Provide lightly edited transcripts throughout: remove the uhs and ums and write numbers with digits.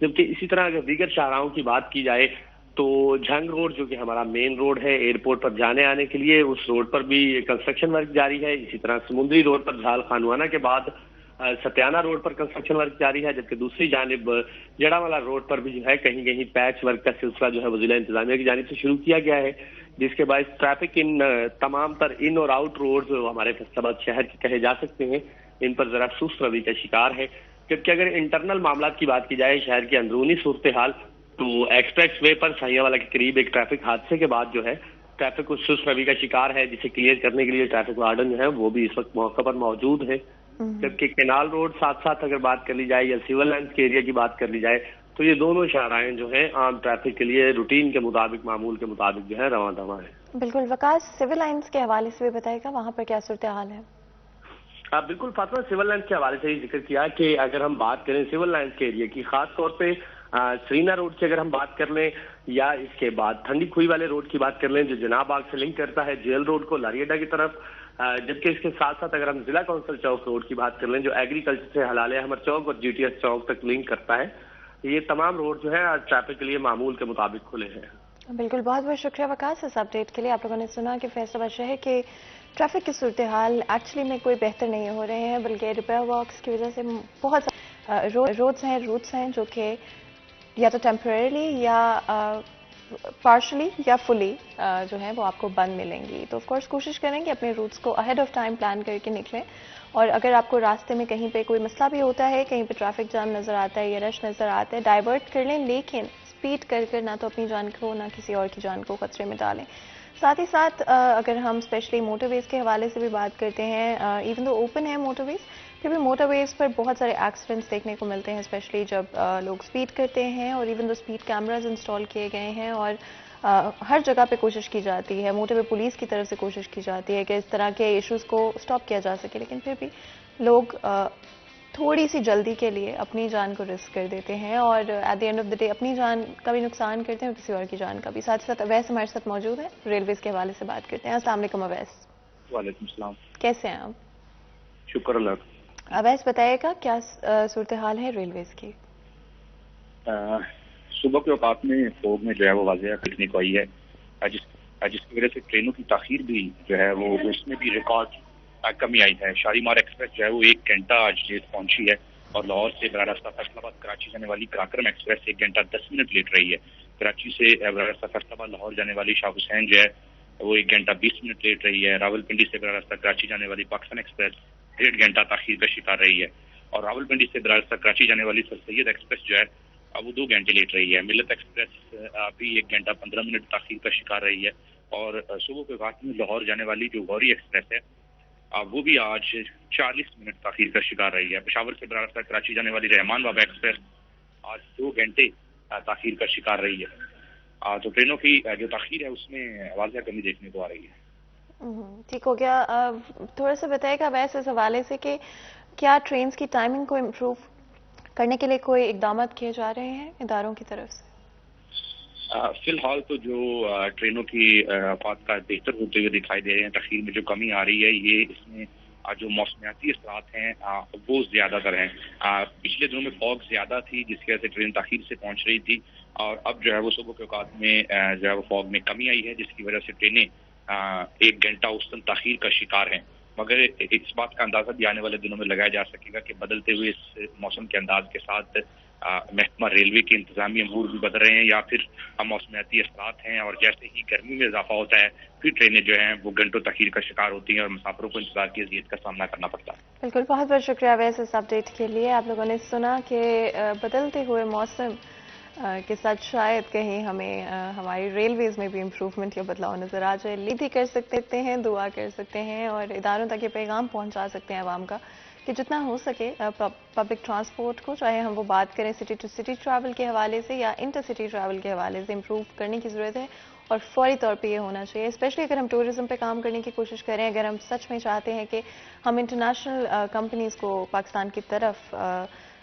جبکہ اسی طرح اگر دیگر شاہراہوں کی بات کی جائے تو جھنگ روڈ جو کہ ہمارا مین روڈ ہے ایئرپورٹ پر جانے آنے کے لیے، اس روڈ پر بھی کنسٹرکشن ورک جاری ہے. اسی طرح سمندری روڈ پر جھال خانوانہ کے بعد ستیانہ روڈ پر کنسٹرکشن ورک جاری ہے، جبکہ دوسری جانب جڑا والا روڈ پر بھی جو ہے کہیں کہیں پیچ ورک کا سلسلہ جو ہے وہ ضلع انتظامیہ کی جانب سے شروع کیا گیا ہے، جس کے باعث ٹریفک ان تمام تر ان اور آؤٹ روڈ جو ہمارے فیصل آباد شہر کے کہے جا سکتے ہیں، ان پر ذرا سست روی کا شکار ہے. جبکہ اگر انٹرنل معاملات کی بات کی جائے شہر کی اندرونی صورتحال، تو ایکسپریس وے پر سائیاں والا کے قریب ایک ٹریفک حادثے کے بعد جو ہے ٹریفک کچھ سست روی کا شکار ہے، جسے کلیئر کرنے کے لیے ٹریفک وارڈن جو ہے وہ بھی اس وقت موقع پر موجود ہے. جبکہ کینال روڈ ساتھ ساتھ اگر بات کر لی جائے یا سول لائنز کے ایریا کی بات کر لی جائے تو یہ دونوں شاہراہیں جو ہیں عام ٹریفک کے لیے روٹین کے مطابق، معمول کے مطابق جو ہے رواں دواں ہیں. بالکل وکاس، سول لائنز کے حوالے سے بھی بتائے گا وہاں پر کیا صورتحال ہے؟ بالکل فاطمہ، سول لائنز کے حوالے سے ہی ذکر کیا کہ اگر ہم بات کریں سول لائنز کے ایریا کی، خاص طور پہ سرینا روڈ کی اگر ہم بات کر لیں یا اس کے بعد ٹھنڈی کھوئی والے روڈ کی بات کر لیں جو جناب باغ سے لنک کرتا ہے جیل روڈ کو لاری اڈا کی طرف، جبکہ اس کے ساتھ ساتھ اگر ہم ضلع کونسل چوک روڈ کی بات کر لیں جو ایگریکلچر سے حلال احمد چوک اور جی ٹی ایس چوک تک لنک کرتا ہے، یہ تمام روڈ جو ہے ٹریفک کے لیے معمول کے مطابق کھلے ہیں. بالکل، بہت بہت شکریہ وکاس اس اپڈیٹ کے لیے. آپ لوگوں نے سنا کہ فیصل آباد شہر کے ٹریفک کی صورتحال ایکچولی میں کوئی بہتر نہیں ہو رہے ہیں، بلکہ ریپیئر ورکس کی وجہ سے بہت سارے روٹس ہیں جو کہ یا تو ٹیمپریریلی یا پارشلی یا فلی جو ہے وہ آپ کو بند ملیں گی. تو آف کورس کوشش کریں کہ اپنے روٹس کو اہیڈ آف ٹائم پلان کر کے نکلیں، اور اگر آپ کو راستے میں کہیں پہ کوئی مسئلہ بھی ہوتا ہے، کہیں پہ ٹریفک جام نظر آتا ہے یا رش نظر آتا ہے، ڈائیورٹ کر لیں، لیکن اسپیڈ کر نہ تو اپنی جان کو نہ کسی اور کی جان کو خطرے میں ڈالیں. ساتھ ہی ساتھ اگر ہم اسپیشلی موٹر ویز کے حوالے سے بھی بات کرتے ہیں، ایون دو اوپن ہے موٹر ویز، پھر بھی موٹر ویز پر بہت سارے ایکسیڈنٹس دیکھنے کو ملتے ہیں، اسپیشلی جب لوگ اسپیڈ کرتے ہیں، اور even though speed cameras install کیے گئے ہیں اور ہر جگہ پہ کوشش کی جاتی ہے، موٹر وے پولیس کی طرف سے کوشش کی جاتی ہے کہ اس طرح کے ایشوز کو اسٹاپ کیا جا سکے، لیکن پھر بھی لوگ تھوڑی سی جلدی کے لیے اپنی جان کو رسک کر دیتے ہیں، اور at the end of the day اپنی جان کا بھی نقصان کرتے ہیں اور کسی اور کی جان کا بھی. ساتھ ساتھ اویس ہمارے ساتھ موجود ہیں، ریلویز کے حوالے سے بات کرتے ہیں. السلام علیکم اویس. وعلیکم السلام. کیسے ہیں آپ؟ شکر اللہ. اویس بتائیے گا کیا صورتحال ہے ریلویز کی؟ صبح کے اوقات میں فوگ میں جو ہے وہ واضح دیکھنے کو آئی ہے، جس کی وجہ سے ٹرینوں کی تاخیر بھی جو ہے وہ اس میں بھی ریکارڈ کمی آئی ہے. شالیمار ایکسپریس جو ہے وہ 1 گھنٹہ آج لیٹ پہنچی ہے، اور لاہور سے براہ راستہ فیصل آباد کراچی جانے والی کراکرم ایکسپریس 1 گھنٹہ 10 منٹ لیٹ رہی ہے. کراچی سے براہ راستہ فیصل آباد لاہور جانے والی شاہ حسین جو ہے وہ 1 گھنٹہ 20 منٹ لیٹ رہی ہے. راول پنڈی سے براہ راستہ کراچی جانے والی پاکستان ایکسپریس 1.5 گھنٹہ تاخیر کا شکار رہی ہے، اور راول پنڈی سے براہ راستہ کراچی جانے والی سر سید ایکسپریس جو ہے وہ 2 گھنٹے لیٹ رہی ہے. ملت ایکسپریس بھی 1 گھنٹہ 15 منٹ تاخیر کا شکار رہی ہے. اور صبح کے وقت میں لاہور جانے والی جو غوری ایکسپریس ہے وہ بھی آج 40 منٹ تاخیر کا شکار رہی ہے. پشاور سے براہ راستہ کراچی جانے والی رحمان بابا ایکسپریس آج 2 گھنٹے تاخیر کا شکار رہی ہے. تو ٹرینوں کی جو تاخیر ہے اس میں واضح کمی دیکھنے کو آ رہی ہے. ٹھیک ہو گیا. تھوڑا سا بتائے گا ویسے اس حوالے سے کہ کیا ٹرینز کی ٹائمنگ کو امپروو کرنے کے لیے کوئی اقدامات کیے جا رہے ہیں اداروں کی طرف سے؟ فی الحال تو جو ٹرینوں کی اوقات کا بہتر ہوتے ہوئے دکھائی دے رہے ہیں، تاخیر میں جو کمی آ رہی ہے یہ اس میں جو موسمیاتی اثرات ہیں وہ زیادہ تر ہیں. پچھلے دنوں میں فوگ زیادہ تھی جس کی وجہ سے ٹرین تاخیر سے پہنچ رہی تھی، اور اب جو ہے وہ صبح کے اوقات میں جو ہے وہ فوگ میں کمی آئی ہے جس کی وجہ سے ٹرینیں 1 گھنٹہ اوسطاً تاخیر کا شکار ہیں. مگر اس بات کا اندازہ بھی آنے والے دنوں میں لگایا جا سکے گا کہ بدلتے ہوئے اس موسم کے انداز کے ساتھ محکمہ ریلوے کے انتظامی امور بھی بدل رہے ہیں یا پھر موسمیاتی اثرات ہیں، اور جیسے ہی گرمی میں اضافہ ہوتا ہے پھر ٹرینیں جو ہیں وہ گھنٹوں تاخیر کا شکار ہوتی ہیں اور مسافروں کو انتظار کی اذیت کا سامنا کرنا پڑتا ہے. بالکل، بہت بہت شکریہ ویسے اس اپڈیٹ کے لیے. آپ لوگوں نے سنا کہ بدلتے ہوئے موسم کے ساتھ شاید کہیں ہمیں ہماری ریلویز میں بھی امپروومنٹ یا بدلاؤ نظر آ جائے. لید ہی کر سکتے ہیں، دعا کر سکتے ہیں، اور اداروں تک یہ پیغام پہنچا سکتے ہیں عوام کا کہ جتنا ہو سکے پبلک ٹرانسپورٹ کو، چاہے ہم وہ بات کریں سٹی ٹو سٹی ٹریول کے حوالے سے یا انٹر سٹی ٹریول کے حوالے سے، امپروو کرنے کی ضرورت ہے اور فوری طور پہ یہ ہونا چاہیے. اسپیشلی اگر ہم ٹورزم پہ کام کرنے کی کوشش کریں، اگر ہم سچ میں چاہتے ہیں کہ ہم انٹرنیشنل کمپنیز کو پاکستان کی طرف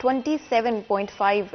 27.5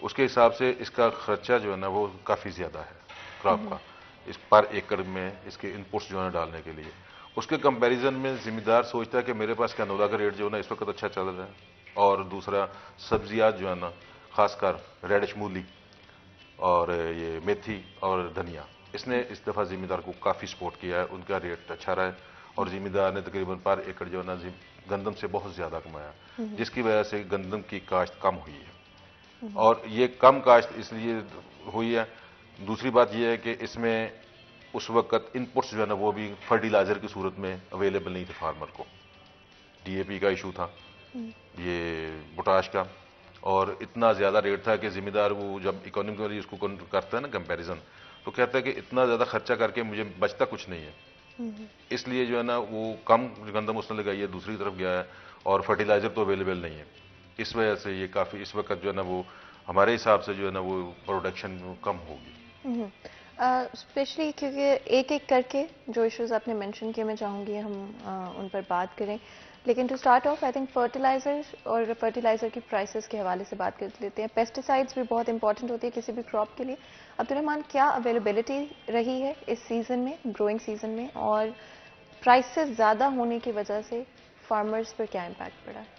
اس کے حساب سے اس کا خرچہ جو ہے نا وہ کافی زیادہ ہے کراپ کا، اس پر ایکڑ میں اس کے انپٹس جو ہے ڈالنے کے لیے. اس کے کمپیریزن میں ذمہ دار سوچتا ہے کہ میرے پاس کینولا کا ریٹ جو ہے نا اس وقت اچھا چل رہا ہے، اور دوسرا سبزیات جو ہے نا خاص کر ریڈش مولی اور یہ میتھی اور دھنیا، اس نے اس دفعہ ذمہ دار کو کافی سپورٹ کیا ہے، ان کا ریٹ اچھا رہا ہے، اور ذمہ دار نے تقریباً پر ایکڑ جو ہے نا گندم سے بہت زیادہ کمایا، جس کی وجہ سے گندم کی کاشت کم ہوئی ہے. اور یہ کم کاشت اس لیے ہوئی ہے. دوسری بات یہ ہے کہ اس میں اس وقت ان پٹس جو ہے نا وہ بھی فرٹیلائزر کی صورت میں اویلیبل نہیں تھے فارمر کو. ڈی اے پی کا ایشو تھا، یہ پوٹاش کا، اور اتنا زیادہ ریٹ تھا کہ ذمہ دار وہ جب اکانومیکلی اس کو کرتا ہے نا کمپیریزن، تو کہتا ہے کہ اتنا زیادہ خرچہ کر کے مجھے بچتا کچھ نہیں ہے. اس لیے جو ہے نا وہ کم گندم اس نے لگائی ہے، دوسری طرف گیا ہے، اور فرٹیلائزر تو اویلیبل نہیں ہے. اس وجہ سے یہ کافی اس وقت جو ہے نا وہ ہمارے حساب سے جو ہے نا وہ پروڈکشن کم ہوگی. اسپیشلی کیونکہ ایک ایک کر کے جو ایشوز آپ نے مینشن کیے میں چاہوں گی ہم ان پر بات کریں، لیکن to start off I think fertiliser اور فرٹیلائزر کی پرائسز کے حوالے سے بات کر لیتے ہیں. پیسٹیسائڈس بھی بہت امپورٹنٹ ہوتی ہے کسی بھی کراپ کے لیے. عبدالرحمان، کیا اویلیبلٹی رہی ہے اس سیزن میں، گروئنگ سیزن میں، اور پرائسز زیادہ ہونے کی وجہ سے فارمرز پر کیا امپیکٹ پڑا ہے؟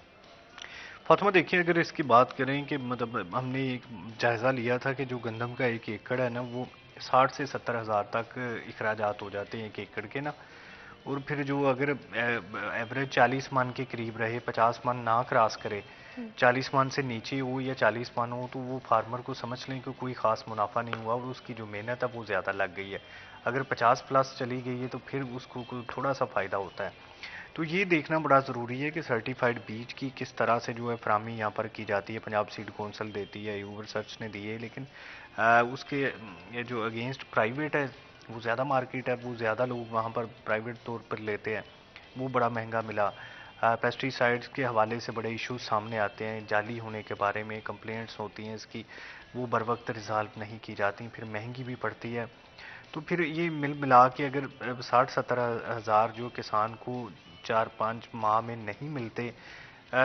فاطمہ دیکھیے، اگر اس کی بات کریں کہ مطلب ہم نے ایک جائزہ لیا تھا کہ جو گندم کا ایک ایکڑ ہے نا وہ 60 سے 70 ہزار تک اخراجات ہو جاتے ہیں ایک ایکڑ کے نا. اور پھر جو اگر ایوریج 40 من کے قریب رہے، 50 من نہ کراس کرے، 40 من سے نیچے ہو یا 40 من ہو، تو وہ فارمر کو سمجھ لیں کہ کوئی خاص منافع نہیں ہوا اور اس کی جو محنت ہے وہ زیادہ لگ گئی ہے. اگر 50 پلس چلی گئی ہے تو پھر اس کو تھوڑا سا فائدہ ہوتا ہے. تو یہ دیکھنا بڑا ضروری ہے کہ سرٹیفائڈ بیج کی کس طرح سے جو ہے فراہمی یہاں پر کی جاتی ہے. پنجاب سیڈ کونسل دیتی ہے، یو ریسرچ نے دی ہے، لیکن اس کے جو اگینسٹ پرائیویٹ ہے وہ زیادہ مارکیٹ ہے، وہ زیادہ لوگ وہاں پر پرائیویٹ طور پر لیتے ہیں، وہ بڑا مہنگا ملا. پیسٹی سائڈس کے حوالے سے بڑے ایشوز سامنے آتے ہیں، جعلی ہونے کے بارے میں کمپلینٹس ہوتی ہیں اس کی، وہ بر وقت ریزالو نہیں کی جاتی، پھر مہنگی بھی پڑتی ہے. تو پھر یہ مل ملا کے اگر 60-70 ہزار جو کسان کو 4-5 ماہ میں نہیں ملتے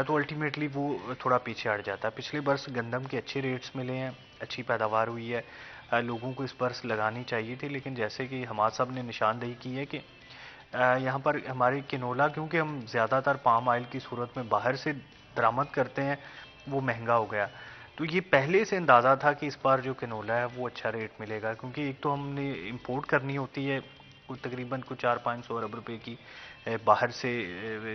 تو الٹیمیٹلی وہ تھوڑا پیچھے ہٹ جاتا ہے. پچھلے برس گندم کے اچھے ریٹس ملے ہیں، اچھی پیداوار ہوئی ہے، لوگوں کو اس برس لگانی چاہیے تھی، لیکن جیسے کہ حماد صاحب نے نشاندہی کی ہے کہ یہاں پر ہماری کنولا، کیونکہ ہم زیادہ تر پام آئل کی صورت میں باہر سے درآمد کرتے ہیں، وہ مہنگا ہو گیا. تو یہ پہلے سے اندازہ تھا کہ اس بار جو کنولا ہے وہ اچھا ریٹ ملے گا، کیونکہ ایک تو ہم نے امپورٹ کرنی ہوتی ہے تقریباً 400-500 ارب روپے کی باہر سے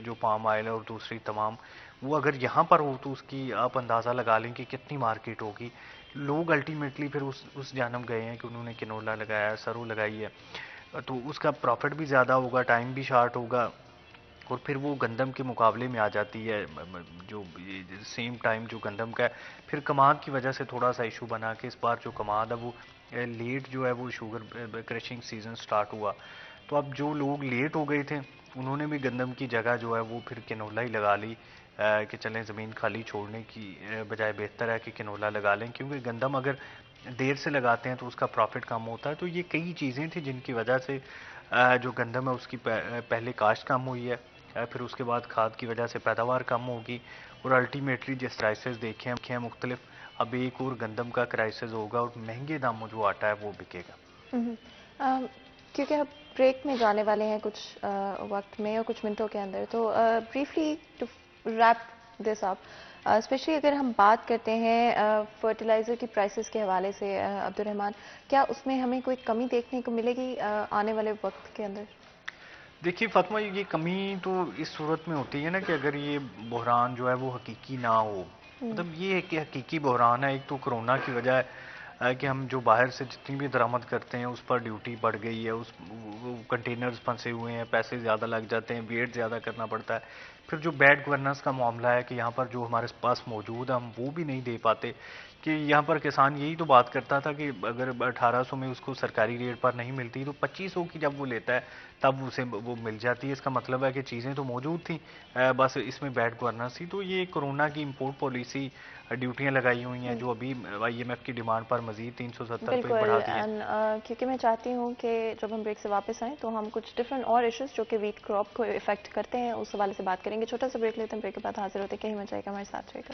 جو پام آئل ہے، اور دوسری تمام وہ اگر یہاں پر ہو تو اس کی آپ اندازہ لگا لیں کہ کتنی مارکیٹ ہوگی. لوگ الٹیمیٹلی پھر اس جانب گئے ہیں کہ انہوں نے کنولا لگایا ہے، سرو لگائی ہے، تو اس کا پروفٹ بھی زیادہ ہوگا، ٹائم بھی شارٹ ہوگا، اور پھر وہ گندم کے مقابلے میں آ جاتی ہے جو سیم ٹائم جو گندم کا ہے. پھر کماد کی وجہ سے تھوڑا سا ایشو بنا کہ اس بار جو کماد ہے وہ لیٹ جو ہے وہ شوگر کریشنگ سیزن سٹارٹ ہوا، تو اب جو لوگ لیٹ ہو گئے تھے انہوں نے بھی گندم کی جگہ جو ہے وہ پھر کنولا ہی لگا لی کہ چلیں زمین خالی چھوڑنے کی بجائے بہتر ہے کہ کنولا لگا لیں، کیونکہ گندم اگر دیر سے لگاتے ہیں تو اس کا پروفٹ کم ہوتا ہے. تو یہ کئی چیزیں تھیں جن کی وجہ سے جو گندم ہے اس کی پہلے کاشت کم ہوئی ہے، پھر اس کے بعد کھاد کی وجہ سے پیداوار کم ہوگی، اور الٹیمیٹلی جس کرائسس دیکھے ہیں مختلف، اب ایک اور گندم کا کرائسس ہوگا اور مہنگے داموں جو آٹا ہے وہ بکے گا. کیونکہ اب بریک میں جانے والے ہیں کچھ وقت میں اور کچھ منٹوں کے اندر، تو briefly to wrap this up, specially اگر ہم بات کرتے ہیں فرٹیلائزر کی پرائسز کے حوالے سے، عبدالرحمان، کیا اس میں ہمیں کوئی کمی دیکھنے کو ملے گی آنے والے وقت کے اندر؟ دیکھیے فاطمہ، یہ کمی تو اس صورت میں ہوتی ہے نا کہ اگر یہ بحران جو ہے وہ حقیقی نہ ہو، مطلب یہ ہے کہ حقیقی بحران ہے. ایک تو کرونا کی وجہ ہے کہ ہم جو باہر سے جتنی بھی درآمد کرتے ہیں اس پر ڈیوٹی بڑھ گئی ہے، اس کنٹینرز پھنسے ہوئے ہیں، پیسے زیادہ لگ جاتے ہیں، ویٹ زیادہ کرنا پڑتا ہے. پھر جو بیڈ گورننس کا معاملہ ہے کہ یہاں پر جو ہمارے پاس موجود ہے ہم وہ بھی نہیں دے پاتے، کہ یہاں پر کسان یہی تو بات کرتا تھا کہ اگر 1800 میں اس کو سرکاری ریٹ پر نہیں ملتی تو 2500 کی جب وہ لیتا ہے تب اسے وہ مل جاتی ہے. اس کا مطلب ہے کہ چیزیں تو موجود تھیں، بس اس میں بیڈ گورننس تھی. تو یہ کورونا کی امپورٹ پالیسی، ڈیوٹیاں لگائی ہوئی ہیں جو ابھی آئی ایم ایف کی ڈیمانڈ پر مزید 370 پہ بڑھا دی ہیں. کیونکہ میں چاہتی ہوں کہ جب ہم بریک سے واپس آئیں تو ہم کچھ ڈفرینٹ اور ایشوز جو کہ ویٹ کراپ کو افیکٹ کرتے ہیں اس حوالے سے بات کریں گے. چھوٹا سا بریک لیتے ہیں، بریک کے بعد حاضر ہوتے ہیں. کہیں مت جائے گا، ہمارے ساتھ رہے گا.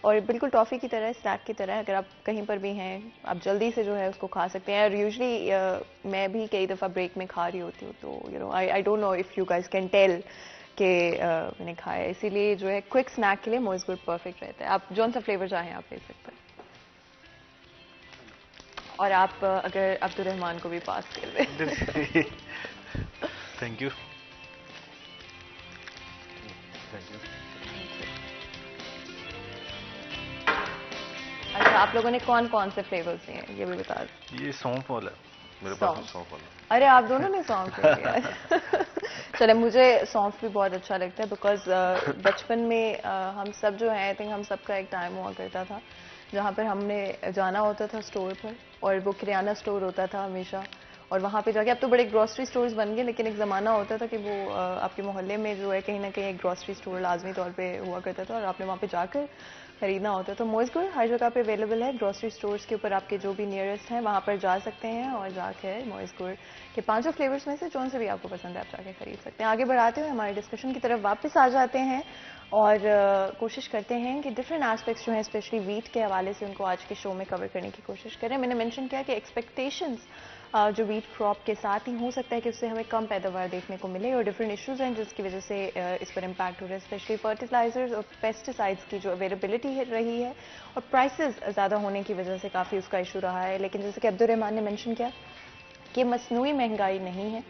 اور بالکل ٹافی کی طرح اسنیک کی طرح اگر آپ کہیں پر بھی ہیں آپ جلدی سے جو ہے اس کو کھا سکتے ہیں. اور یوزلی میں بھی کئی دفعہ بریک میں کھا رہی ہوتی ہوں تو I don't know if you guys can tell کہ میں نے کھایا. اسی لیے جو ہے کوئک اسنیک کے لیے موز گڈ پرفیکٹ رہتا ہے. آپ جون سا فلیور چاہیں آپ لے سکتے ہیں. اور آپ اگر عبد الرحمان کو بھی پاس کر دیں. Thank you. اچھا آپ لوگوں نے کون کون سے فلیورز دیے ہیں یہ بھی بتا دیں. یہ سونف والا میرے پاس سونف والا. ارے آپ دونوں نے سونف لے لیا. چلے مجھے سونف بھی بہت اچھا لگتا ہے بیکاز بچپن میں ہم سب جو ہیں آئی تھنک ہم سب کا ایک ٹائم ہوا کرتا تھا جہاں پر ہم نے جانا ہوتا تھا اسٹور پر اور وہ کریانہ اسٹور ہوتا تھا ہمیشہ اور وہاں پہ جا کے اب تو بڑے گروسری اسٹورز بن گئے لیکن ایک زمانہ ہوتا تھا کہ وہ آپ کے محلے میں جو ہے کہیں نہ کہیں ایک گروسری اسٹور لازمی طور پہ ہوا کرتا تھا اور آپ نے وہاں پہ جا کر خریدنا ہوتا ہے. تو موز گڈ ہر جگہ پہ اویلیبل ہے. گروسری اسٹورز کے اوپر آپ کے جو بھی نیئرسٹ ہیں وہاں پر جا سکتے ہیں اور جا کے موز گڈ کے 5 فلیورز میں سے جون سے بھی آپ کو پسند ہے آپ جا کے خرید سکتے ہیں. آگے بڑھاتے ہوئے ہمارے ڈسکشن کی طرف واپس آ جاتے ہیں اور کوشش کرتے ہیں کہ ڈفرینٹ ایسپیکٹس جو ہیں اسپیشلی ویٹ کے حوالے سے ان کو آج کے شو میں کور کرنے کی کوشش کریں. میں نے مینشن کیا کہ ایکسپیکٹیشنز جو ویٹ کراپ کے ساتھ ہی ہو سکتا ہے کہ اس سے ہمیں کم پیداوار دیکھنے کو ملے اور ڈفرینٹ ایشوز ہیں جس کی وجہ سے اس پر امپیکٹ ہو رہا ہے اسپیشلی فرٹیلائزرز اور پیسٹیسائڈس کی جو اویلیبلٹی رہی ہے اور پرائسز زیادہ ہونے کی وجہ سے کافی اس کا ایشو رہا ہے. لیکن جیسے کہ عبد الرحمان نے مینشن کیا کہ مصنوعی مہنگائی نہیں ہے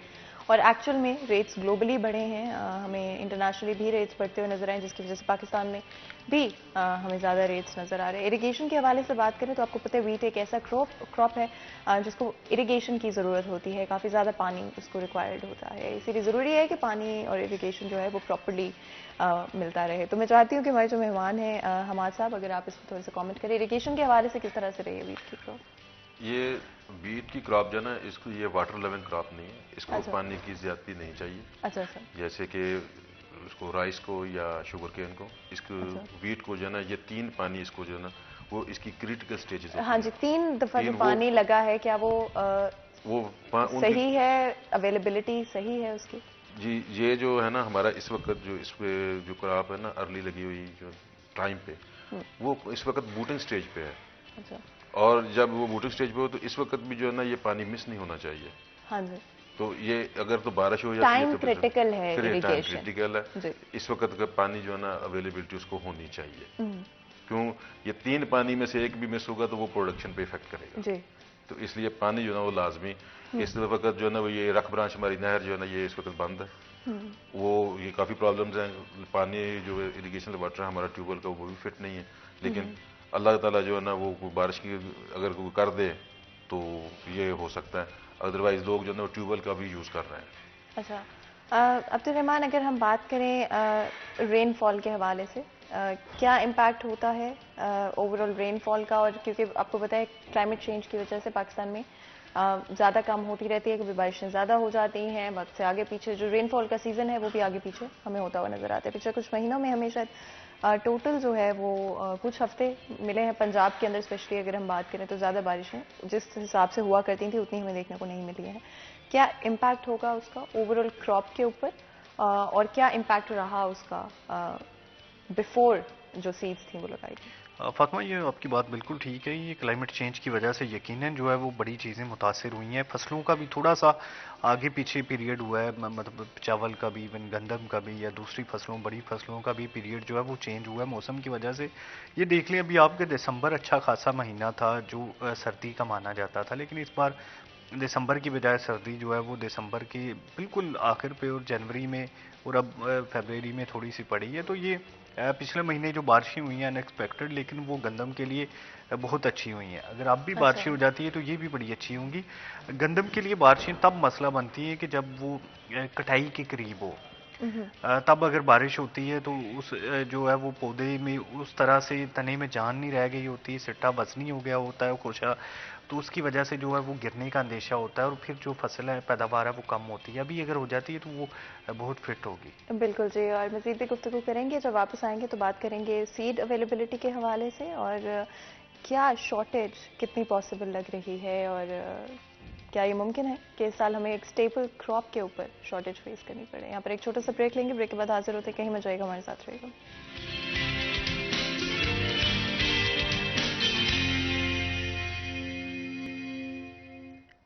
اور ایکچوئل میں ریٹس گلوبلی بڑھے ہیں. ہمیں انٹرنیشنلی بھی ریٹس بڑھتے ہوئے نظر آئے جس کی وجہ سے پاکستان میں بھی ہمیں زیادہ ریٹس نظر آ رہے ہیں. اریگیشن کے حوالے سے بات کریں تو آپ کو پتہ ہے ویٹ ایک ایسا کراپ ہے جس کو اریگیشن کی ضرورت ہوتی ہے. کافی زیادہ پانی اس کو ریکوائرڈ ہوتا ہے. اسی لیے ضروری ہے کہ پانی اور اریگیشن جو ہے وہ پراپرلی ملتا رہے. تو میں چاہتی ہوں کہ ہمارے جو مہمان ہیں حماد صاحب اگر آپ اس پر تھوڑا سا کامنٹ کریں اریگیشن کے حوالے سے کس طرح سے رہی ہے ویٹ کی کراپ. یہ ویٹ کی کراپ جو ہے نا اس کو یہ واٹر لیول کراپ نہیں ہے. اس کو پانی کی زیادتی نہیں چاہیے. اچھا سر. جیسے کہ اس کو رائس کو یا شوگر کین کو اس کو ویٹ کو جو ہے نا یہ 3 پانی اس کو جو ہے نا وہ اس کی کریٹیکل سٹیجز. ہاں جی 3 دفعہ جو پانی لگا ہے کیا وہ صحیح ہے اویلیبلٹی صحیح ہے اس کی. جی یہ جو ہے نا ہمارا اس وقت جو اس پہ جو کراپ ہے نا ارلی لگی ہوئی جو ٹائم پہ وہ اس وقت بوٹنگ سٹیج پہ ہے. اچھا. اور جب وہ بوٹنگ سٹیج پہ ہو تو اس وقت بھی جو ہے نا یہ پانی مس نہیں ہونا چاہیے. ہاں جی. تو یہ اگر تو بارش ہو جاتی ہے ٹائم کریٹیکل ہے اریگیشن. کریٹیکل ہے. اس وقت کا پانی جو ہے نا اویلیبلٹی اس کو ہونی چاہیے. کیوں یہ 3 پانی میں سے ایک بھی مس ہوگا تو وہ پروڈکشن پہ افیکٹ کرے گا. جی. تو اس لیے پانی جو ہے نا وہ لازمی. اس وقت جو ہے نا وہ یہ رکھ برانچ ہماری نہر جو ہے نا یہ اس وقت بند ہے. وہ یہ کافی پرابلمز ہیں. پانی جو اریگیشن واٹر ہے ہمارا ٹیوب ویل کا وہ بھی فٹ نہیں ہے. لیکن اللہ تعالیٰ جو ہے نا وہ بارش کی اگر کوئی کر دے تو یہ ہو سکتا ہے. ادروائز لوگ جو ہے نا وہ ٹیوب ویل کا بھی یوز کر رہے ہیں. اچھا عبد الرحمان اگر ہم بات کریں رین فال کے حوالے سے کیا امپیکٹ ہوتا ہے اوور آل رین فال کا. اور کیونکہ آپ کو پتہ ہے کلائمیٹ چینج کی وجہ سے پاکستان میں زیادہ کم ہوتی رہتی ہے. کبھی بارشیں زیادہ ہو جاتی ہیں وقت سے آگے پیچھے. جو رین فال کا سیزن ہے وہ بھی آگے پیچھے ہمیں ہوتا ہوا نظر آتا ہے. پچھلے کچھ مہینوں میں ہمیں شاید ٹوٹل جو ہے وہ کچھ ہفتے ملے ہیں پنجاب کے اندر اسپیشلی اگر ہم بات کریں تو زیادہ بارشیں جس حساب سے ہوا کرتی تھیں اتنی ہمیں دیکھنے کو نہیں ملی ہیں. کیا امپیکٹ ہوگا اس کا اوور آل کراپ کے اوپر اور کیا امپیکٹ رہا اس کا بیفور جو سیڈز تھیں وہ لگائی تھی. فاطمہ یہ آپ کی بات بالکل ٹھیک ہے. یہ کلائمیٹ چینج کی وجہ سے یقیناً جو ہے وہ بڑی چیزیں متاثر ہوئی ہیں. فصلوں کا بھی تھوڑا سا آگے پیچھے پیریڈ ہوا ہے. مطلب چاول کا بھی ایون گندم کا بھی یا دوسری فصلوں بڑی فصلوں کا بھی پیریڈ جو ہے وہ چینج ہوا ہے موسم کی وجہ سے. یہ دیکھ لیں ابھی آپ کے دسمبر اچھا خاصا مہینہ تھا جو سردی کا مانا جاتا تھا. لیکن اس بار دسمبر کی بجائے سردی جو ہے وہ دسمبر کی بالکل آخر پہ اور جنوری میں اور اب فیبرری میں تھوڑی سی پڑی ہے. تو یہ پچھلے مہینے جو بارشیں ہوئی ہیں ان ایکسپیکٹڈ لیکن وہ گندم کے لیے بہت اچھی ہوئی ہیں. اگر اب بھی بارشیں ہو جاتی ہے تو یہ بھی بڑی اچھی ہوں گی. گندم کے لیے بارشیں تب مسئلہ بنتی ہیں کہ جب وہ کٹائی کے قریب ہو. تب اگر بارش ہوتی ہے تو اس جو ہے وہ پودے میں اس طرح سے تنے میں جان نہیں رہ گئی ہوتی. سٹا بزنی ہو گیا ہوتا ہے خوشا. تو اس کی وجہ سے جو ہے وہ گرنے کا اندیشہ ہوتا ہے اور پھر جو فصل ہے پیداوار ہے وہ کم ہوتی ہے. ابھی اگر ہو جاتی ہے تو وہ بہت فٹ ہوگی. بالکل جی. اور مزید بھی گفتگو کریں گے. جب واپس آئیں گے تو بات کریں گے سیڈ اویلیبلٹی کے حوالے سے اور کیا شارٹیج کتنی پاسبل لگ رہی ہے اور کیا یہ ممکن ہے کہ اس سال ہمیں ایک اسٹیبل کراپ کے اوپر شارٹیج فیس کرنی پڑے. یہاں پر ایک چھوٹا سا بریک لیں گے. بریک کے بعد حاضر ہوتے کہیں مت جائے گا ہمارے ساتھ رہے گا.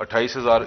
28,000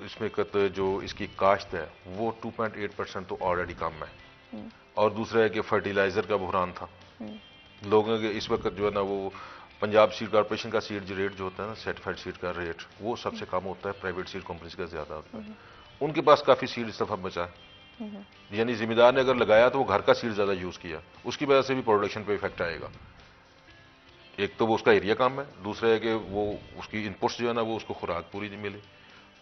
اس میں جو اس کی کاشت ہے وہ 2.8% تو آلریڈی کم ہے، اور دوسرا ہے کہ فرٹیلائزر کا بحران تھا لوگوں کے اس وقت جو ہے نا وہ پنجاب سیڈ کارپوریشن کا سیڈ ریٹ جو ہوتا ہے نا سرٹیفائڈ سیڈ کا ریٹ وہ سب سے کم ہوتا ہے، پرائیویٹ سیڈ کمپنیز کا زیادہ ہوتا ہے، ان کے پاس کافی سیڈ اس دفعہ بچا ہے، یعنی ذمہ دار نے اگر لگایا تو وہ گھر کا سیڈ زیادہ یوز کیا، اس کی وجہ سے بھی پروڈکشن پہ افیکٹ آئے گا۔ ایک تو وہ اس کا ایریا کم ہے، دوسرا ہے کہ وہ اس کی انپٹس جو ہے نا وہ اس کو خوراک پوری نہیں ملی،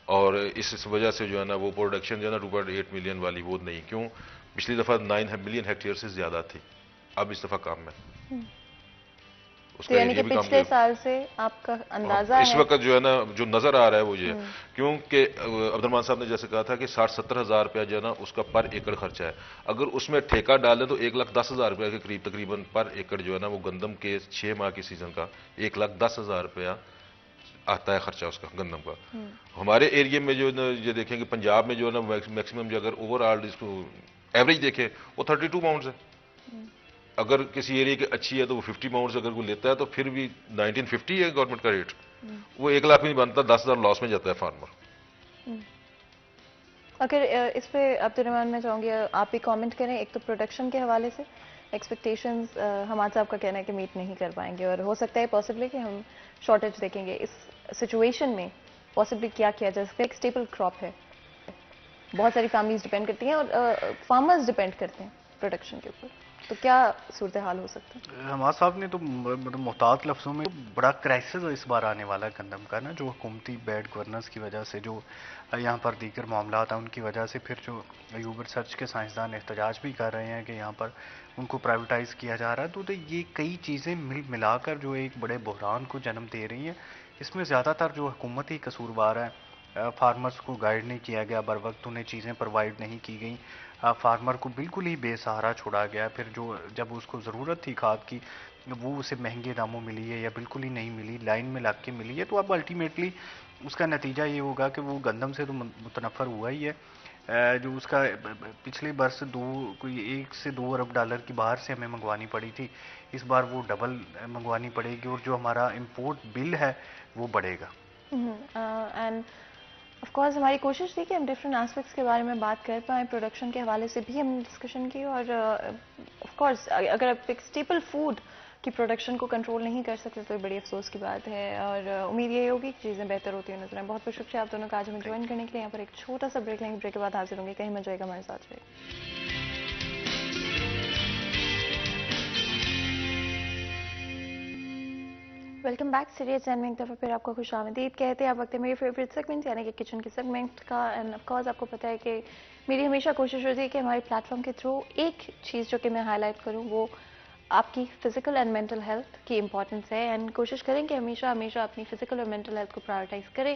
اور اس وجہ سے جو ہے نا وہ پروڈکشن جو ہے نا 2.8 ملین والی وہ نہیں، کیوں پچھلی دفعہ 9 ملین ہیکٹیئر سے زیادہ تھی، اب اس دفعہ کم ہے، اس تو کا یعنی کہ ایریا بھی کم پچھلے سال سے آپ کا اندازہ اس ہے وقت جو ہے نا جو نظر آ رہا ہے وہ یہ ہے، کیونکہ عبد الرحمان صاحب نے جیسے کہا تھا کہ 60-70 ہزار روپیہ جو ہے نا اس کا پر ایکڑ خرچہ ہے، اگر اس میں ٹھیکہ ڈالیں تو 1,10,000 روپیہ کے قریب تقریباً پر ایکڑ جو ہے نا وہ گندم کے 6 ماہ کی سیزن کا 1,10,000 روپیہ آتا ہے خرچہ اس کا گندم کا۔ ہمارے ایریا میں جو یہ دیکھیں کہ پنجاب میں جو ہے نا میکسیمم جو اگر اوور آل اس کو ایوریج دیکھیں وہ 32 پاؤنڈز ہے، اگر کسی ایریا کی اچھی ہے تو وہ 50 پاؤنڈز اگر وہ لیتا ہے تو پھر بھی 1950 ہے گورنمنٹ کا ریٹ، وہ 1 لاکھ بھی نہیں بنتا، 10,000 لاس میں جاتا ہے فارمر۔ اگر اس پہ عبد الرحمان میں چاہوں گی آپ بھی کامنٹ کریں، ایک تو پروڈکشن کے حوالے سے ایکسپیکٹیشنز حماد صاحب کا کہنا ہے کہ میٹ نہیں کر پائیں گے، اور ہو سکتا ہے پاسبلی کہ ہم شارٹیج دیکھیں گے، اس سچویشن میں پاسبلی کیا کیا جائے سکتا ہے؟ ایک اسٹیبل کراپ ہے، بہت ساری فیملیز ڈیپینڈ کرتی ہیں اور فارمرز ڈیپینڈ کرتے ہیں پروڈکشن کے اوپر، تو کیا صورتحال ہو سکتا ہے؟ حماد صاحب نے تو محتاط لفظوں میں بڑا کرائسس اس بار آنے والا ہے گندم کا نا، جو حکومتی بیڈ گورننس کی وجہ سے، جو یہاں پر دیگر معاملات ہیں ان کی وجہ سے، پھر جو ایوب ریسرچ کے سائنسدان احتجاج بھی کر رہے ہیں کہ یہاں پر ان کو پرائیویٹائز کیا جا رہا ہے، تو یہ کئی چیزیں مل ملا کر جو ایک بڑے بحران کو جنم دے رہی ہیں۔ اس میں زیادہ تر جو حکومت ہی قصوروار ہے، فارمرز کو گائیڈ نہیں کیا گیا، بر وقت انہیں چیزیں پرووائڈ نہیں کی گئیں، فارمر کو بالکل ہی بے سہارا چھوڑا گیا، پھر جو جب اس کو ضرورت تھی کھاد کی وہ اسے مہنگے داموں ملی ہے یا بالکل ہی نہیں ملی، لائن میں لگ کے ملی ہے، تو اب الٹیمیٹلی اس کا نتیجہ یہ ہوگا کہ وہ گندم سے تو متنفر ہوا ہی ہے، جو اس کا پچھلے برس کوئی 1 سے 2 ارب ڈالر کی باہر سے ہمیں منگوانی پڑی تھی، اس بار وہ ڈبل منگوانی پڑے گی، اور جو ہمارا امپورٹ بل ہے وہ بڑھے گا۔ اینڈ آف کورس ہماری کوشش تھی کہ ہم ڈفرینٹ آسپیکٹس کے بارے میں بات کر پائیں، پروڈکشن کے حوالے سے بھی ہم نے ڈسکشن کی، اور آف کورس اگر آپ ایک اسٹیپل فوڈ کی پروڈکشن کو کنٹرول نہیں کر سکتے تو یہ بڑی افسوس کی بات ہے، اور امید یہ ہوگی کہ چیزیں بہتر ہوتی ہیں نظر آئیں۔ بہت بہت شکریہ آپ دونوں کا آج ہمیں جوائن کرنے کے لیے، یہاں پر ایک چھوٹا سا بریک لیں گے، بریک کے بعد حاضر ہوں گے، کہیں مت جائے گا، ہمارے ساتھ رہے۔ ویلکم بیک سیریز اینڈ میں ایک دفعہ پھر آپ کو خوش آمدید کہتے ہیں۔ آپ وقت ہے میری فیوریٹ سیگمنٹ یعنی کہ کچن کے سیگمنٹ کا، اینڈ آف کورس آپ کو پتہ ہے کہ میری ہمیشہ کوشش ہوتی ہے کہ ہمارے پلیٹ فارم کے تھرو ایک چیز جو کہ میں ہائی لائٹ کروں وہ آپ کی فزیکل اینڈ مینٹل ہیلتھ کی امپورٹنس ہے، اینڈ کوشش کریں کہ ہمیشہ اپنی فزیکل اور مینٹل ہیلتھ کو پرائورٹائز کریں۔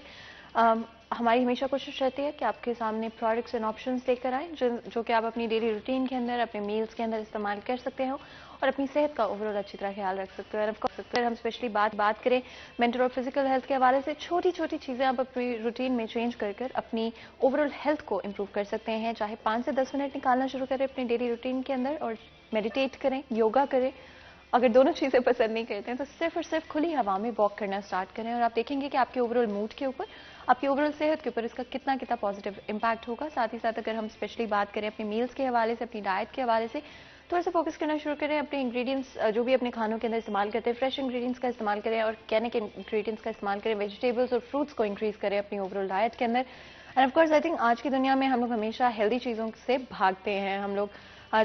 ہماری ہمیشہ کوشش رہتی ہے کہ آپ کے سامنے پروڈکٹس اینڈ آپشنس لے کر آئیں جو کہ آپ اپنی ڈیلی روٹین کے اندر، اپنے میلز کے اندر استعمال کر سکتے ہو اور اپنی صحت کا اوور آل اچھی طرح خیال رکھ سکتے ہیں۔ اگر ہم اسپیشلی بات کریں مینٹل اور فزیکل ہیلتھ کے حوالے سے، چھوٹی چھوٹی چیزیں آپ اپنی روٹین میں چینج کر اپنی اوور آل ہیلتھ کو امپروو کر سکتے ہیں، چاہے 5 سے 10 منٹ نکالنا شروع کریں اپنی ڈیلی روٹین کے اندر، اور میڈیٹیٹ کریں، یوگا کریں۔ اگر دونوں چیزیں پسند نہیں کرتے ہیں تو صرف اور صرف کھلی ہوا میں واک کرنا سٹارٹ کریں، اور آپ دیکھیں گے کہ آپ کے اوور آل موڈ کے اوپر، آپ کی اوور آل صحت کے اوپر اس کا کتنا پازیٹیو امپیکٹ ہوگا۔ ساتھ ہی ساتھ اگر ہم اسپیشلی بات کریں اپنے میلز کے حوالے سے، اپنی ڈائٹ کے حوالے سے، تھوڑا سا فوکس کرنا شروع کریں، اپنے انگریڈینٹس جو بھی اپنے کھانوں کے اندر استعمال کرتے ہیں فریش انگریڈینٹس کا استعمال کریں، اور آرگینک انگریڈینٹس کا استعمال کریں، ویجیٹیبلس اور فروٹس کو انکریز کریں اپنی اوور آل ڈائٹ کے اندر۔ And of course I think آج کی دنیا میں ہم لوگ ہمیشہ ہیلدی چیزوں سے بھاگتے ہیں، ہم لوگ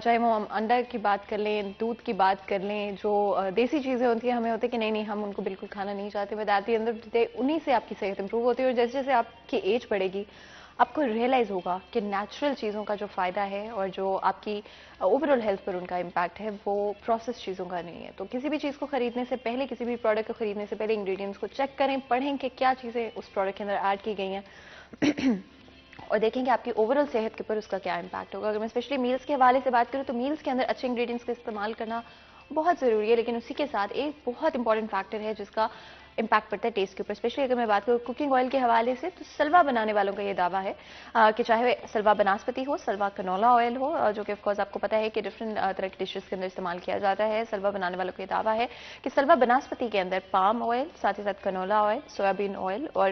چاہے وہ ہم انڈا کی بات کر لیں، دودھ کی بات کر لیں، جو دیسی چیزیں ہوتی ہیں ہمیں ہوتے ہیں کہ نہیں ہم ان کو بالکل کھانا نہیں چاہتے، but at the end of the day انہی سے آپ کی صحت امپروو ہوتی ہے، اور جیسے جیسے آپ کی ایج بڑھے گی آپ کو ریئلائز ہوگا کہ نیچرل چیزوں کا جو فائدہ ہے اور جو آپ کی اوور آل ہیلتھ پر ان کا امپیکٹ ہے وہ پروسیس چیزوں کا نہیں ہے۔ تو کسی بھی چیز کو خریدنے سے پہلے، کسی بھی پروڈکٹ کو خریدنے سے پہلے انگریڈینٹس کو چیک کریں، پڑھیں کہ کیا چیزیں اس پروڈکٹ کے اندر ایڈ کی گئی ہیں، اور دیکھیں کہ آپ کی اوور آل صحت کے اوپر اس کا کیا امپیکٹ ہوگا۔ اگر میں اسپیشلی میلز کے حوالے سے بات کروں تو میلز کے اندر اچھے انگریڈینٹس کا استعمال کرنا بہت ضروری ہے، لیکن اسی کے ساتھ ایک بہت امپورٹنٹ فیکٹر ہے جس کا امپیکٹ پڑتا ہے ٹیسٹ کے اوپر۔ اسپیشلی اگر میں بات کروں کوکنگ آئل کے حوالے سے تو سلوا بنانے والوں کا یہ دعویٰ ہے کہ چاہے سلوا بناسپتی ہو، سلوا کنولا آئل ہو، جو کہ آف کورس آپ کو پتہ ہے کہ ڈفرینٹ طرح کی ڈشز کے اندر استعمال کیا جاتا ہے، سلوا بنانے والوں کا یہ دعویٰ ہے کہ سلوا بناسپتی کے اندر پام آئل، ساتھ ہی ساتھ کنولا آئل، سویابین آئل اور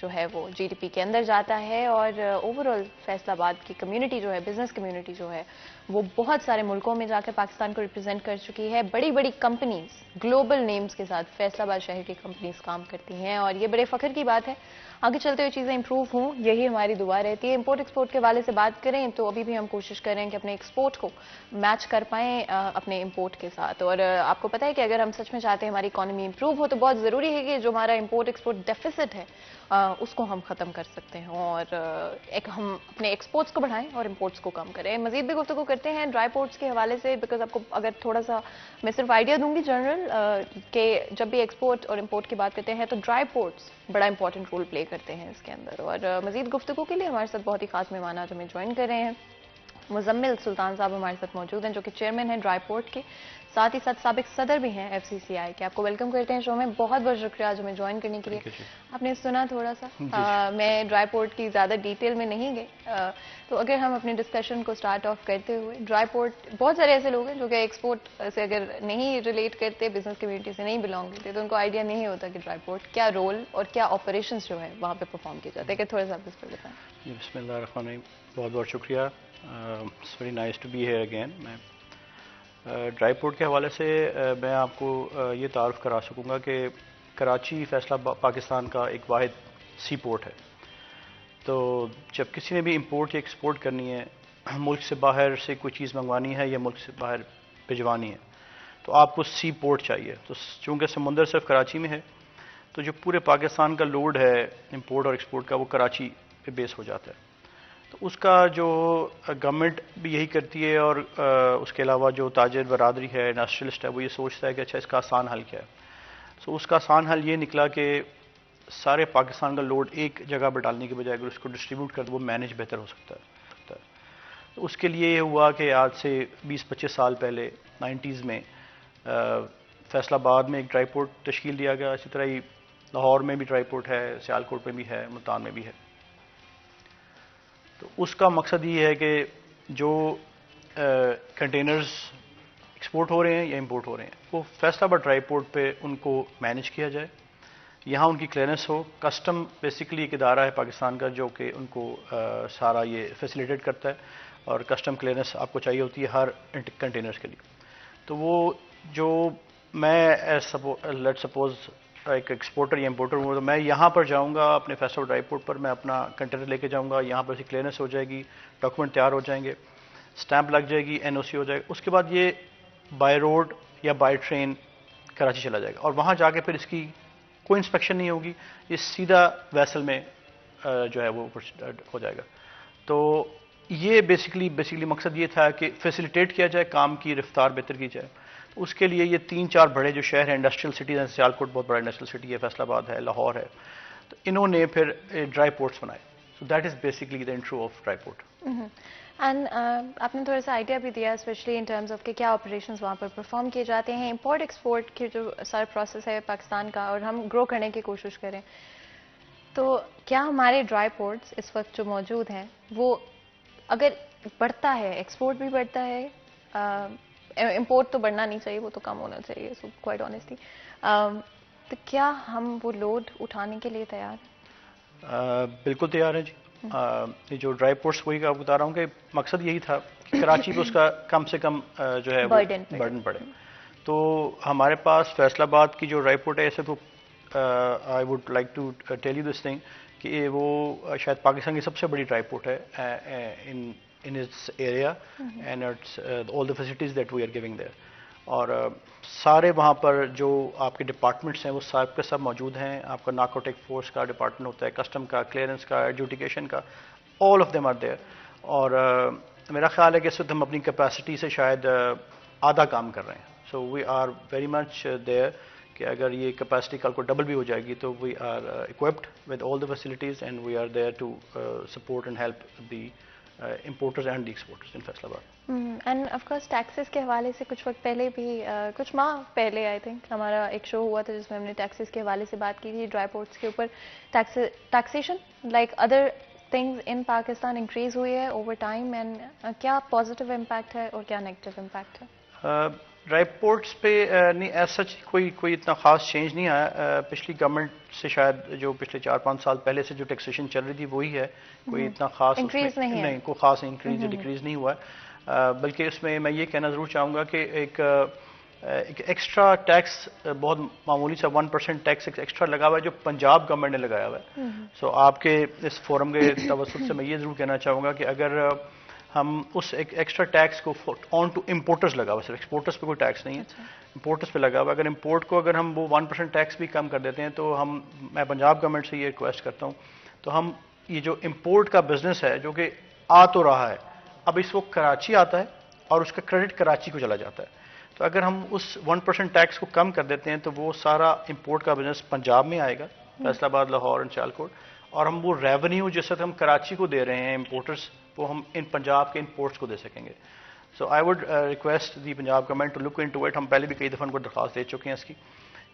جو ہے وہ GDP کے اندر جاتا ہے، اور اوور آل فیصل آباد کی کمیونٹی جو ہے، بزنس کمیونٹی جو ہے، وہ بہت سارے ملکوں میں جا کے پاکستان کو ریپرزینٹ کر چکی ہے. بڑی بڑی کمپنیز گلوبل نیمز کے ساتھ فیصل آباد شہر کی کمپنیز کام کرتی ہیں، اور یہ بڑے فخر کی بات ہے. آگے چلتے ہوئے چیزیں امپروو ہوں، یہی ہماری دعا رہتی ہے. امپورٹ ایکسپورٹ کے حوالے سے بات کریں تو ابھی بھی ہم کوشش کر رہے ہیں کہ اپنے ایکسپورٹ کو میچ کر پائیں اپنے امپورٹ کے ساتھ. اور آپ کو پتہ ہے کہ اگر ہم سچ میں چاہتے ہیں ہماری اکانومی امپروو ہو تو بہت ضروری ہے کہ جو ہمارا امپورٹ ایکسپورٹ ڈیفیسٹ ہے اس کو ہم ختم کر سکتے ہیں، اور ہم اپنے ایکسپورٹس کو بڑھائیں اور امپورٹس کو کم کریں. مزید بھی گفتگو کرتے ہیں ڈرائی پورٹس کے حوالے سے، بیکاز آپ کو اگر تھوڑا سا میں صرف آئیڈیا دوں گی جنرل، کہ جب بھی ایکسپورٹ اور امپورٹ کی بات کرتے ہیں تو ڈرائی پورٹس بڑا امپورٹنٹ رول پلے کرتے ہیں اس کے اندر. اور مزید گفتگو کے لیے ہمارے ساتھ بہت ہی خاص مہمان آج ہمیں جوائن کر رہے ہیں. مزمل سلطان صاحب ہمارے ساتھ موجود ہیں جو کہ چیئرمین ہیں ڈرائی پورٹ کے، ساتھ ہی ساتھ سابق صدر بھی ہیں FCCI کے. آپ کو ویلکم کرتے ہیں شو میں. بہت بہت شکریہ آج ہمیں جوائن کرنے کے لیے. آپ نے سنا تھوڑا سا، میں ڈرائی پورٹ کی زیادہ ڈیٹیل میں نہیں گئی، تو اگر ہم اپنے ڈسکشن کو سٹارٹ آف کرتے ہوئے، ڈرائی پورٹ بہت سارے ایسے لوگ ہیں جو کہ ایکسپورٹ سے اگر نہیں ریلیٹ کرتے، بزنس کمیونٹی سے نہیں بلانگ کرتے، تو ان کو آئیڈیا نہیں ہوتا کہ ڈرائی پورٹ کیا رول اور کیا آپریشنز جو ہے وہاں پہ پرفارم کیے جاتے ہیں. کہ تھوڑا سا آپ اس پر بتائیں. جی بسم اللہ الرحمن الرحیم. بہت بہت شکریہ. It's very nice to be here again. میں ڈرائی پورٹ کے حوالے سے میں آپ کو یہ تعارف کرا سکوں گا کہ کراچی فیصلہ پاکستان کا ایک واحد سی پورٹ ہے. تو جب کسی نے بھی امپورٹ یا ایکسپورٹ کرنی ہے، ملک سے باہر سے کوئی چیز منگوانی ہے یا ملک سے باہر بھجوانی ہے، تو آپ کو سی پورٹ چاہیے. تو چونکہ سمندر صرف کراچی میں ہے، تو جو پورے پاکستان کا لوڈ ہے امپورٹ اور ایکسپورٹ کا، وہ کراچی پہ بیس ہو جاتا ہے. تو اس کا جو گورنمنٹ بھی یہی کرتی ہے، اور اس کے علاوہ جو تاجر برادری ہے، انڈسٹریلسٹ ہے، وہ یہ سوچتا ہے کہ اچھا اس کا آسان حل کیا ہے. سو اس کا آسان حل یہ نکلا کہ سارے پاکستان کا لوڈ ایک جگہ پر ڈالنے کے بجائے اگر اس کو ڈسٹریبیوٹ کر دو، وہ مینیج بہتر ہو سکتا ہے. تو اس کے لیے یہ ہوا کہ آج سے 20-25 سال پہلے 90s میں فیصل آباد میں ایک ڈرائی پورٹ تشکیل دیا گیا. اسی طرح ہی لاہور میں بھی ڈرائی پورٹ ہے، سیالکوٹ میں بھی ہے، ملتان میں بھی ہے. تو اس کا مقصد یہ ہے کہ جو کنٹینرز ایکسپورٹ ہو رہے ہیں یا امپورٹ ہو رہے ہیں، وہ فیصل آباد ڈرائی پورٹ پہ ان کو مینیج کیا جائے، یہاں ان کی کلیئرنس ہو. کسٹم بیسیکلی ایک ادارہ ہے پاکستان کا جو کہ ان کو سارا یہ فیسیلیٹیٹ کرتا ہے، اور کسٹم کلیئرنس آپ کو چاہیے ہوتی ہے ہر کنٹینرز کے لیے. تو وہ جو میں لیٹ سپوز ایک ایکسپورٹر یا امپورٹر ہوں، تو میں یہاں پر جاؤں گا اپنے فیصل آباد ڈرائی پورٹ پر، میں اپنا کنٹینر لے کے جاؤں گا، یہاں پر سے کلیئرنس ہو جائے گی، ڈاکومنٹ تیار ہو جائیں گے، اسٹیمپ لگ جائے گی، NOC ہو جائے گا. اس کے بعد یہ بائی روڈ یا بائی ٹرین کراچی چلا جائے گا، اور وہاں جا کے پھر اس کی کوئی انسپیکشن نہیں ہوگی، یہ سیدھا ویسل میں جو ہے وہ ہو جائے گا. تو یہ بیسیکلی مقصد یہ تھا کہ فیسیلیٹیٹ کیا جائے، کام کی رفتار بہتر کی جائے. اس کے لیے یہ 3-4 بڑے جو شہر ہیں انڈسٹریل سٹیز ہیں، سیالکوٹ بہت بڑا انڈسٹریل سٹی ہے، فیصل آباد ہے، لاہور ہے، تو انہوں نے پھر ڈرائی پورٹس بنائے. So that is basically the intro of dry port. And آپ نے تھوڑا سا آئیڈیا بھی دیا اسپیشلی ان ٹرمز آف کہ کیا آپریشنز وہاں پر پرفارم کیے جاتے ہیں. امپورٹ ایکسپورٹ کی جو سارا پروسیس ہے پاکستان کا، اور ہم گرو کرنے کی کوشش کریں، تو کیا ہمارے ڈرائی پورٹس اس وقت جو موجود ہیں وہ اگر بڑھتا ہے، ایکسپورٹ بھی بڑھتا ہے، امپورٹ تو بڑھنا نہیں چاہیے، وہ تو کم ہونا چاہیے، سو کوائٹ آنیسٹلی، تو کیا ہم وہ لوڈ اٹھانے کے لیے تیار ہیں؟ بالکل تیار ہیں جی. یہ جو ڈرائی پورٹس وہی آپ بتا رہا ہوں کہ مقصد یہی تھا کہ کراچی پہ اس کا کم سے کم جو ہے برڈن پڑے. تو ہمارے پاس فیصل آباد کی جو ڈرائی پورٹ ہے، ایسے تو I would like to tell you this thing کہ وہ شاید پاکستان کی سب سے بڑی ڈرائی پورٹ ہے in its area and it's all the facilities that we are giving there. اور سارے وہاں پر جو آپ کے ڈپارٹمنٹس ہیں وہ سب کے سب موجود ہیں. آپ کا نارکوٹک فورس کا ڈپارٹمنٹ ہوتا ہے، کسٹم کا، کلیئرنس کا، ایڈجوڈیکیشن کا، all of them are there. اور میرا خیال ہے کہ اس وقت ہم اپنی کیپیسٹی سے شاید آدھا کام کر رہے ہیں. So we are very much there کہ اگر یہ کیپیسٹی کل کو ڈبل بھی ہو جائے گی تو we are equipped with all the facilities and we are there to support and help the importers and the exporters in Faisalabad. And of course taxes کے حوالے سے کچھ وقت پہلے بھی کچھ ماہ پہلے آئی تھنک ہمارا ایک شو ہوا تھا جس میں ہم نے ٹیکسز کے حوالے سے بات کی تھی. ڈرائی پورٹس کے اوپر taxation like other things in Pakistan increase ہوئی ہے اوور ٹائم، اینڈ کیا پازیٹیو امپیکٹ ہے اور کیا نیگیٹو امپیکٹ ہے؟ ڈرائی پورٹس پہ نہیں ایز سچ کوئی اتنا خاص چینج نہیں آیا. پچھلی گورنمنٹ سے شاید جو پچھلے 4-5 سال پہلے سے جو ٹیکسیشن چل رہی تھی وہی ہے, کوئی اتنا خاص نہیں, کوئی خاص انکریز یا ڈیکریز نہیں ہوا ہے. بلکہ اس میں یہ کہنا ضرور چاہوں گا کہ ایک ایکسٹرا ٹیکس بہت معمولی سا 1% ٹیکس ایکسٹرا لگا ہوا ہے جو پنجاب گورنمنٹ نے لگایا ہوا ہے. سو آپ کے اس فورم کے توسط سے میں یہ ضرور کہنا چاہوں گا کہ اگر ہم اس ایک ایکسٹرا ٹیکس کو آن ٹو امپورٹرز لگا ہوا, صرف ایکسپورٹرز پہ کوئی ٹیکس نہیں ہے, امپورٹرز پہ لگا ہوا. اگر امپورٹ کو اگر ہم وہ 1% ٹیکس بھی کم کر دیتے ہیں تو میں پنجاب گورنمنٹ سے یہ ریکویسٹ کرتا ہوں, تو ہم یہ جو امپورٹ کا بزنس ہے جو کہ آ تو رہا ہے, اب اس وقت کراچی آتا ہے اور اس کا کریڈٹ کراچی کو چلا جاتا ہے, تو اگر ہم اس 1% ٹیکس کو کم کر دیتے ہیں تو وہ سارا امپورٹ کا بزنس پنجاب میں آئے گا, فیصل آباد, لاہور اینڈ سیالکوٹ, اور ہم وہ ریونیو جس وقت ہم کراچی کو دے رہے ہیں امپورٹرز, وہ ہم ان پنجاب کے امپورٹس کو دے سکیں گے. So I would request the Punjab government to look into it. ہم پہلے بھی کئی دفعہ ان کو درخواست دے چکے ہیں اس کی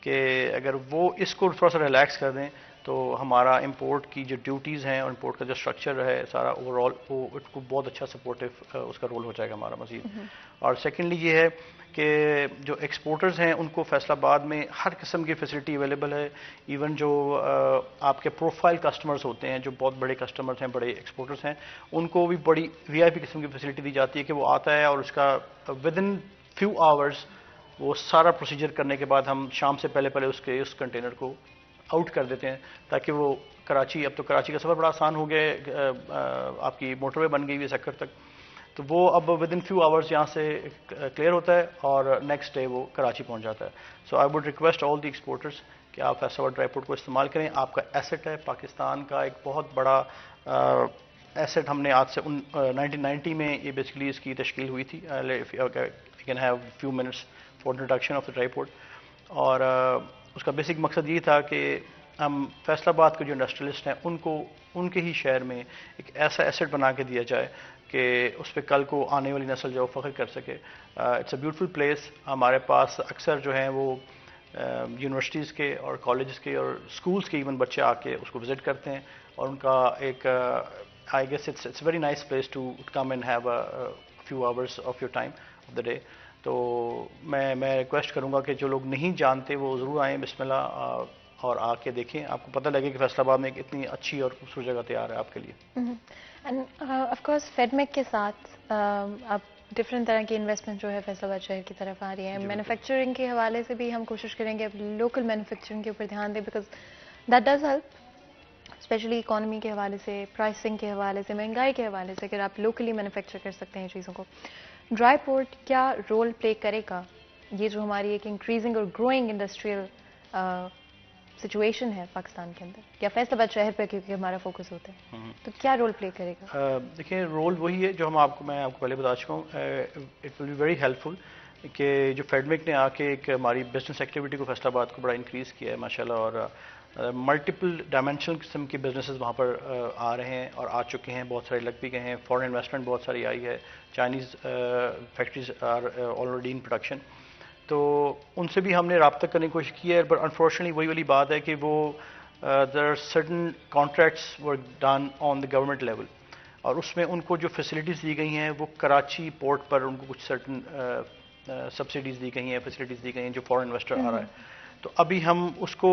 کہ اگر وہ اس کو تھوڑا سا ریلیکس کر دیں تو ہمارا امپورٹ کی جو ڈیوٹیز ہیں اور امپورٹ کا جو اسٹرکچر ہے سارا اوور آل وہ اس کو بہت اچھا سپورٹیو اس کا رول ہو جائے گا ہمارا مزید. اور سیکنڈلی یہ ہے کہ جو ایکسپورٹرز ہیں ان کو فیصل آباد میں ہر قسم کی فیسلٹی اویلیبل ہے. ایون جو آپ کے پروفائل کسٹمرز ہوتے ہیں جو بہت بڑے کسٹمرز ہیں, بڑے ایکسپورٹرز ہیں, ان کو بھی بڑی وی آئی پی قسم کی فیسلٹی دی جاتی ہے کہ وہ آتا ہے اور اس کا ود ان فیو آورس وہ سارا پروسیجر کرنے کے بعد ہم شام سے پہلے اس کنٹینر کو آؤٹ کر دیتے ہیں تاکہ وہ کراچی, اب تو کراچی کا سفر بڑا آسان ہو گیا ہے, آپ کی موٹر وے بن گئی ہے سکر تک, تو وہ اب ود ان فیو آورس یہاں سے کلیئر ہوتا ہے اور نیکسٹ ڈے وہ کراچی پہنچ جاتا ہے. So I would request all the exporters کہ آپ فیصل آباد ڈرائی پورٹ کو استعمال کریں. آپ کا ایسٹ ہے, پاکستان کا ایک بہت بڑا ایسٹ. ہم نے آج سے 1990 میں یہ بیسکلی اس کی تشکیل ہوئی تھی. Can have few minutes for introduction of the dry port. اور اس کا بیسک مقصد یہ تھا کہ ہم فیصل آباد کے جو انڈسٹریلسٹ ہیں ان کو ان کے ہی شہر میں ایک ایسا ایسٹ بنا کے دیا جائے کہ اس پہ کل کو آنے والی نسل جو فخر کر سکے. It's a beautiful place. ہمارے پاس اکثر جو ہیں وہ یونیورسٹیز کے اور کالجز کے اور اسکولس کے ایون بچے آ کے اس کو وزٹ کرتے ہیں, اور ان کا ایک I guess it's very nice place to come and have a few hours of your time of the day. تو میں ریکویسٹ کروں گا کہ جو لوگ نہیں جانتے وہ ضرور آئیں, بسم اللہ, اور آ کے دیکھیں. آپ کو پتہ لگے کہ فیصل آباد میں ایک اتنی اچھی اور خوبصورت جگہ تیار ہے آپ کے لیے. اینڈ آف کورس فیڈمیک کے ساتھ آپ ڈفرینٹ طرح کی انویسٹمنٹ جو ہے فیصل آباد شہر کی طرف آ رہی ہے. مینوفیکچرنگ کے حوالے سے بھی ہم کوشش کریں گے اب لوکل مینوفیکچرنگ کے اوپر دھیان دیں, because that does help specially economy کے حوالے سے, پرائسنگ کے حوالے سے, مہنگائی کے حوالے سے. اگر آپ لوکلی مینوفیکچر کر سکتے ہیں چیزوں کو, ڈرائی پورٹ کیا رول پلے کرے گا یہ جو ہماری ایک انکریزنگ اور گروئنگ انڈسٹریل سچویشن ہے پاکستان کے اندر, یا فیصل آباد شہر پہ کیونکہ ہمارا فوکس ہوتا ہے, تو کیا رول پلے کرے گا؟ دیکھیں رول وہی ہے جو میں آپ کو پہلے بتا چکا ہوں. It will be very helpful کہ جو فیڈمک نے آ کے ایک ہماری بزنس ایکٹیویٹی کو فیصل آباد کو بڑا انکریز کیا ہے ماشاءاللہ, اور ملٹیپل ڈائمینشنل قسم کے بزنسز وہاں پر آ رہے ہیں اور آ چکے ہیں, بہت سارے لگ بھی گئے ہیں. فارن انویسٹمنٹ بہت ساری آئی ہے, Chinese factories are already in production. تو ان سے بھی ہم نے رابطہ کرنے کی کوشش کی ہے, بٹ انفارچونیٹلی وہی والی بات ہے کہ وہ there are certain contracts were done on the government level, اور اس میں ان کو جو فیسلٹیز دی گئی ہیں وہ کراچی پورٹ پر ان کو کچھ سرٹن سبسڈیز دی گئی ہیں, فیسلٹیز دی گئی ہیں جو فارن انویسٹر آ رہا ہے. تو ابھی ہم اس کو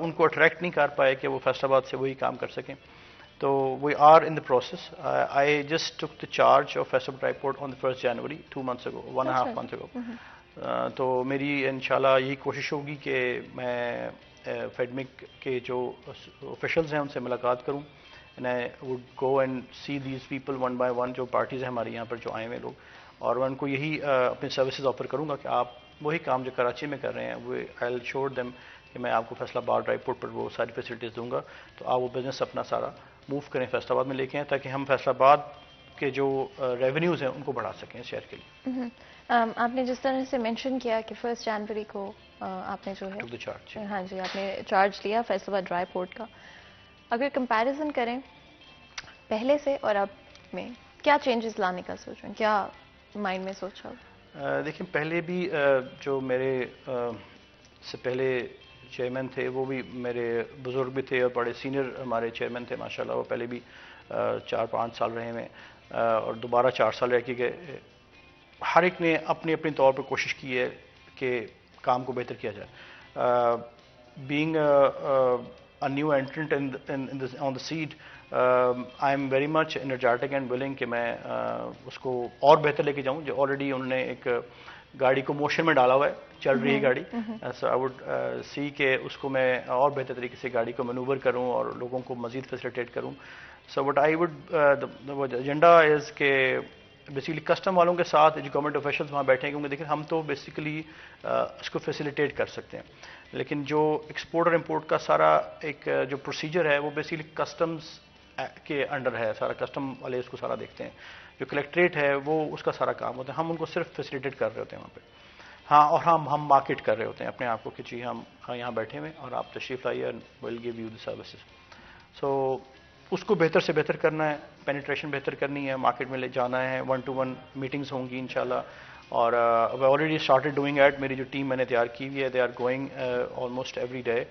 ان کو اٹریکٹ نہیں کر پائے کہ وہ فیصل آباد سے وہی کام کر سکیں. تو we are in the process. I just took the charge of Faisalabad dry port on the 1 January 2 months ago, 1.5 months ago. تو میری انشاءاللہ یہی کوشش ہوگی کہ میں فیڈمک کے جو آفیشلز ہیں ان سے ملاقات کروں, and I would go and see these people one by one, جو پارٹیز ہیں ہمارے یہاں پر جو آئے ہوئے لوگ, اور میں ان کو یہی اپنی سروسز آفر کروں گا کہ آپ وہی کام جو کراچی میں کر رہے ہیں وہ آئی ول شور دیم کہ میں آپ کو فیصل آباد ڈرائی پورٹ پر وہ ساری فیسلٹیز دوں گا, تو آپ وہ بزنس اپنا سارا موو کریں فیصل آباد میں لے کے آئیں, تاکہ ہم فیصل آباد کے جو ریونیوز ہیں ان کو بڑھا سکیں شہر کے لیے. آپ نے جس طرح سے مینشن کیا کہ 1 جنوری کو آپ نے جو ہے ہاں جی آپ نے چارج لیا فیصل آباد ڈرائی پورٹ کا, اگر کمپیریزن کریں پہلے سے اور اب میں, کیا چینجز لانے کا سوچ رہے ہیں, کیا مائنڈ میں سوچا؟ دیکھیں پہلے بھی جو میرے سے پہلے چیئرمین تھے وہ بھی میرے بزرگ بھی تھے اور بڑے سینئر ہمارے چیئرمین تھے ماشاءاللہ, وہ پہلے بھی 4-5 سال رہے ہیں اور دوبارہ 4 سال رہ کے گئے. ہر ایک نے اپنی اپنی طور پر کوشش کی ہے کہ کام کو بہتر کیا جائے. Being a new entrant on the seat, I am very much energetic and willing کہ میں اس کو اور بہتر لے کے جاؤں. جو آلریڈی انہوں نے ایک گاڑی کو موشن میں ڈالا ہوا ہے, چل رہی ہے گاڑی, سو آئی وڈ سی کہ اس کو میں اور بہتر طریقے سے گاڑی کو مینوور کروں اور لوگوں کو مزید فیسیلیٹیٹ کروں. So what I would agenda is کہ بیسیکلی کسٹم والوں کے ساتھ جو گورنمنٹ آفیشلز وہاں بیٹھے ہیں, کیونکہ دیکھیں ہم تو بیسیکلی اس کو فیسیلیٹیٹ کر سکتے ہیں, لیکن جو ایکسپورٹ اور امپورٹ کا سارا ایک جو پروسیجر ہے وہ بیسیکلی کسٹمز کے انڈر ہے, سارا کسٹم والے اس کو سارا دیکھتے ہیں. جو کلیکٹریٹ ہے وہ اس کا سارا کام ہوتا ہے, ہم ان کو صرف فیسیلیٹیٹ کر رہے ہوتے ہیں وہاں پہ. ہاں, اور ہم مارکیٹ کر رہے ہوتے ہیں اپنے آپ کو کہ جی ہم یہاں بیٹھے ہوئے اور آپ تشریف لائیے and will give you the services. So اس کو بہتر سے بہتر کرنا ہے, پینیٹریشن بہتر کرنی ہے, مارکیٹ میں لے جانا ہے, 1-to-1 میٹنگز ہوں گی انشاءاللہ. اور آلریڈی اسٹارٹیڈ ڈوئنگ ایٹ, میری جو ٹیم میں نے تیار کی ہوئی ہے, they are going almost every day,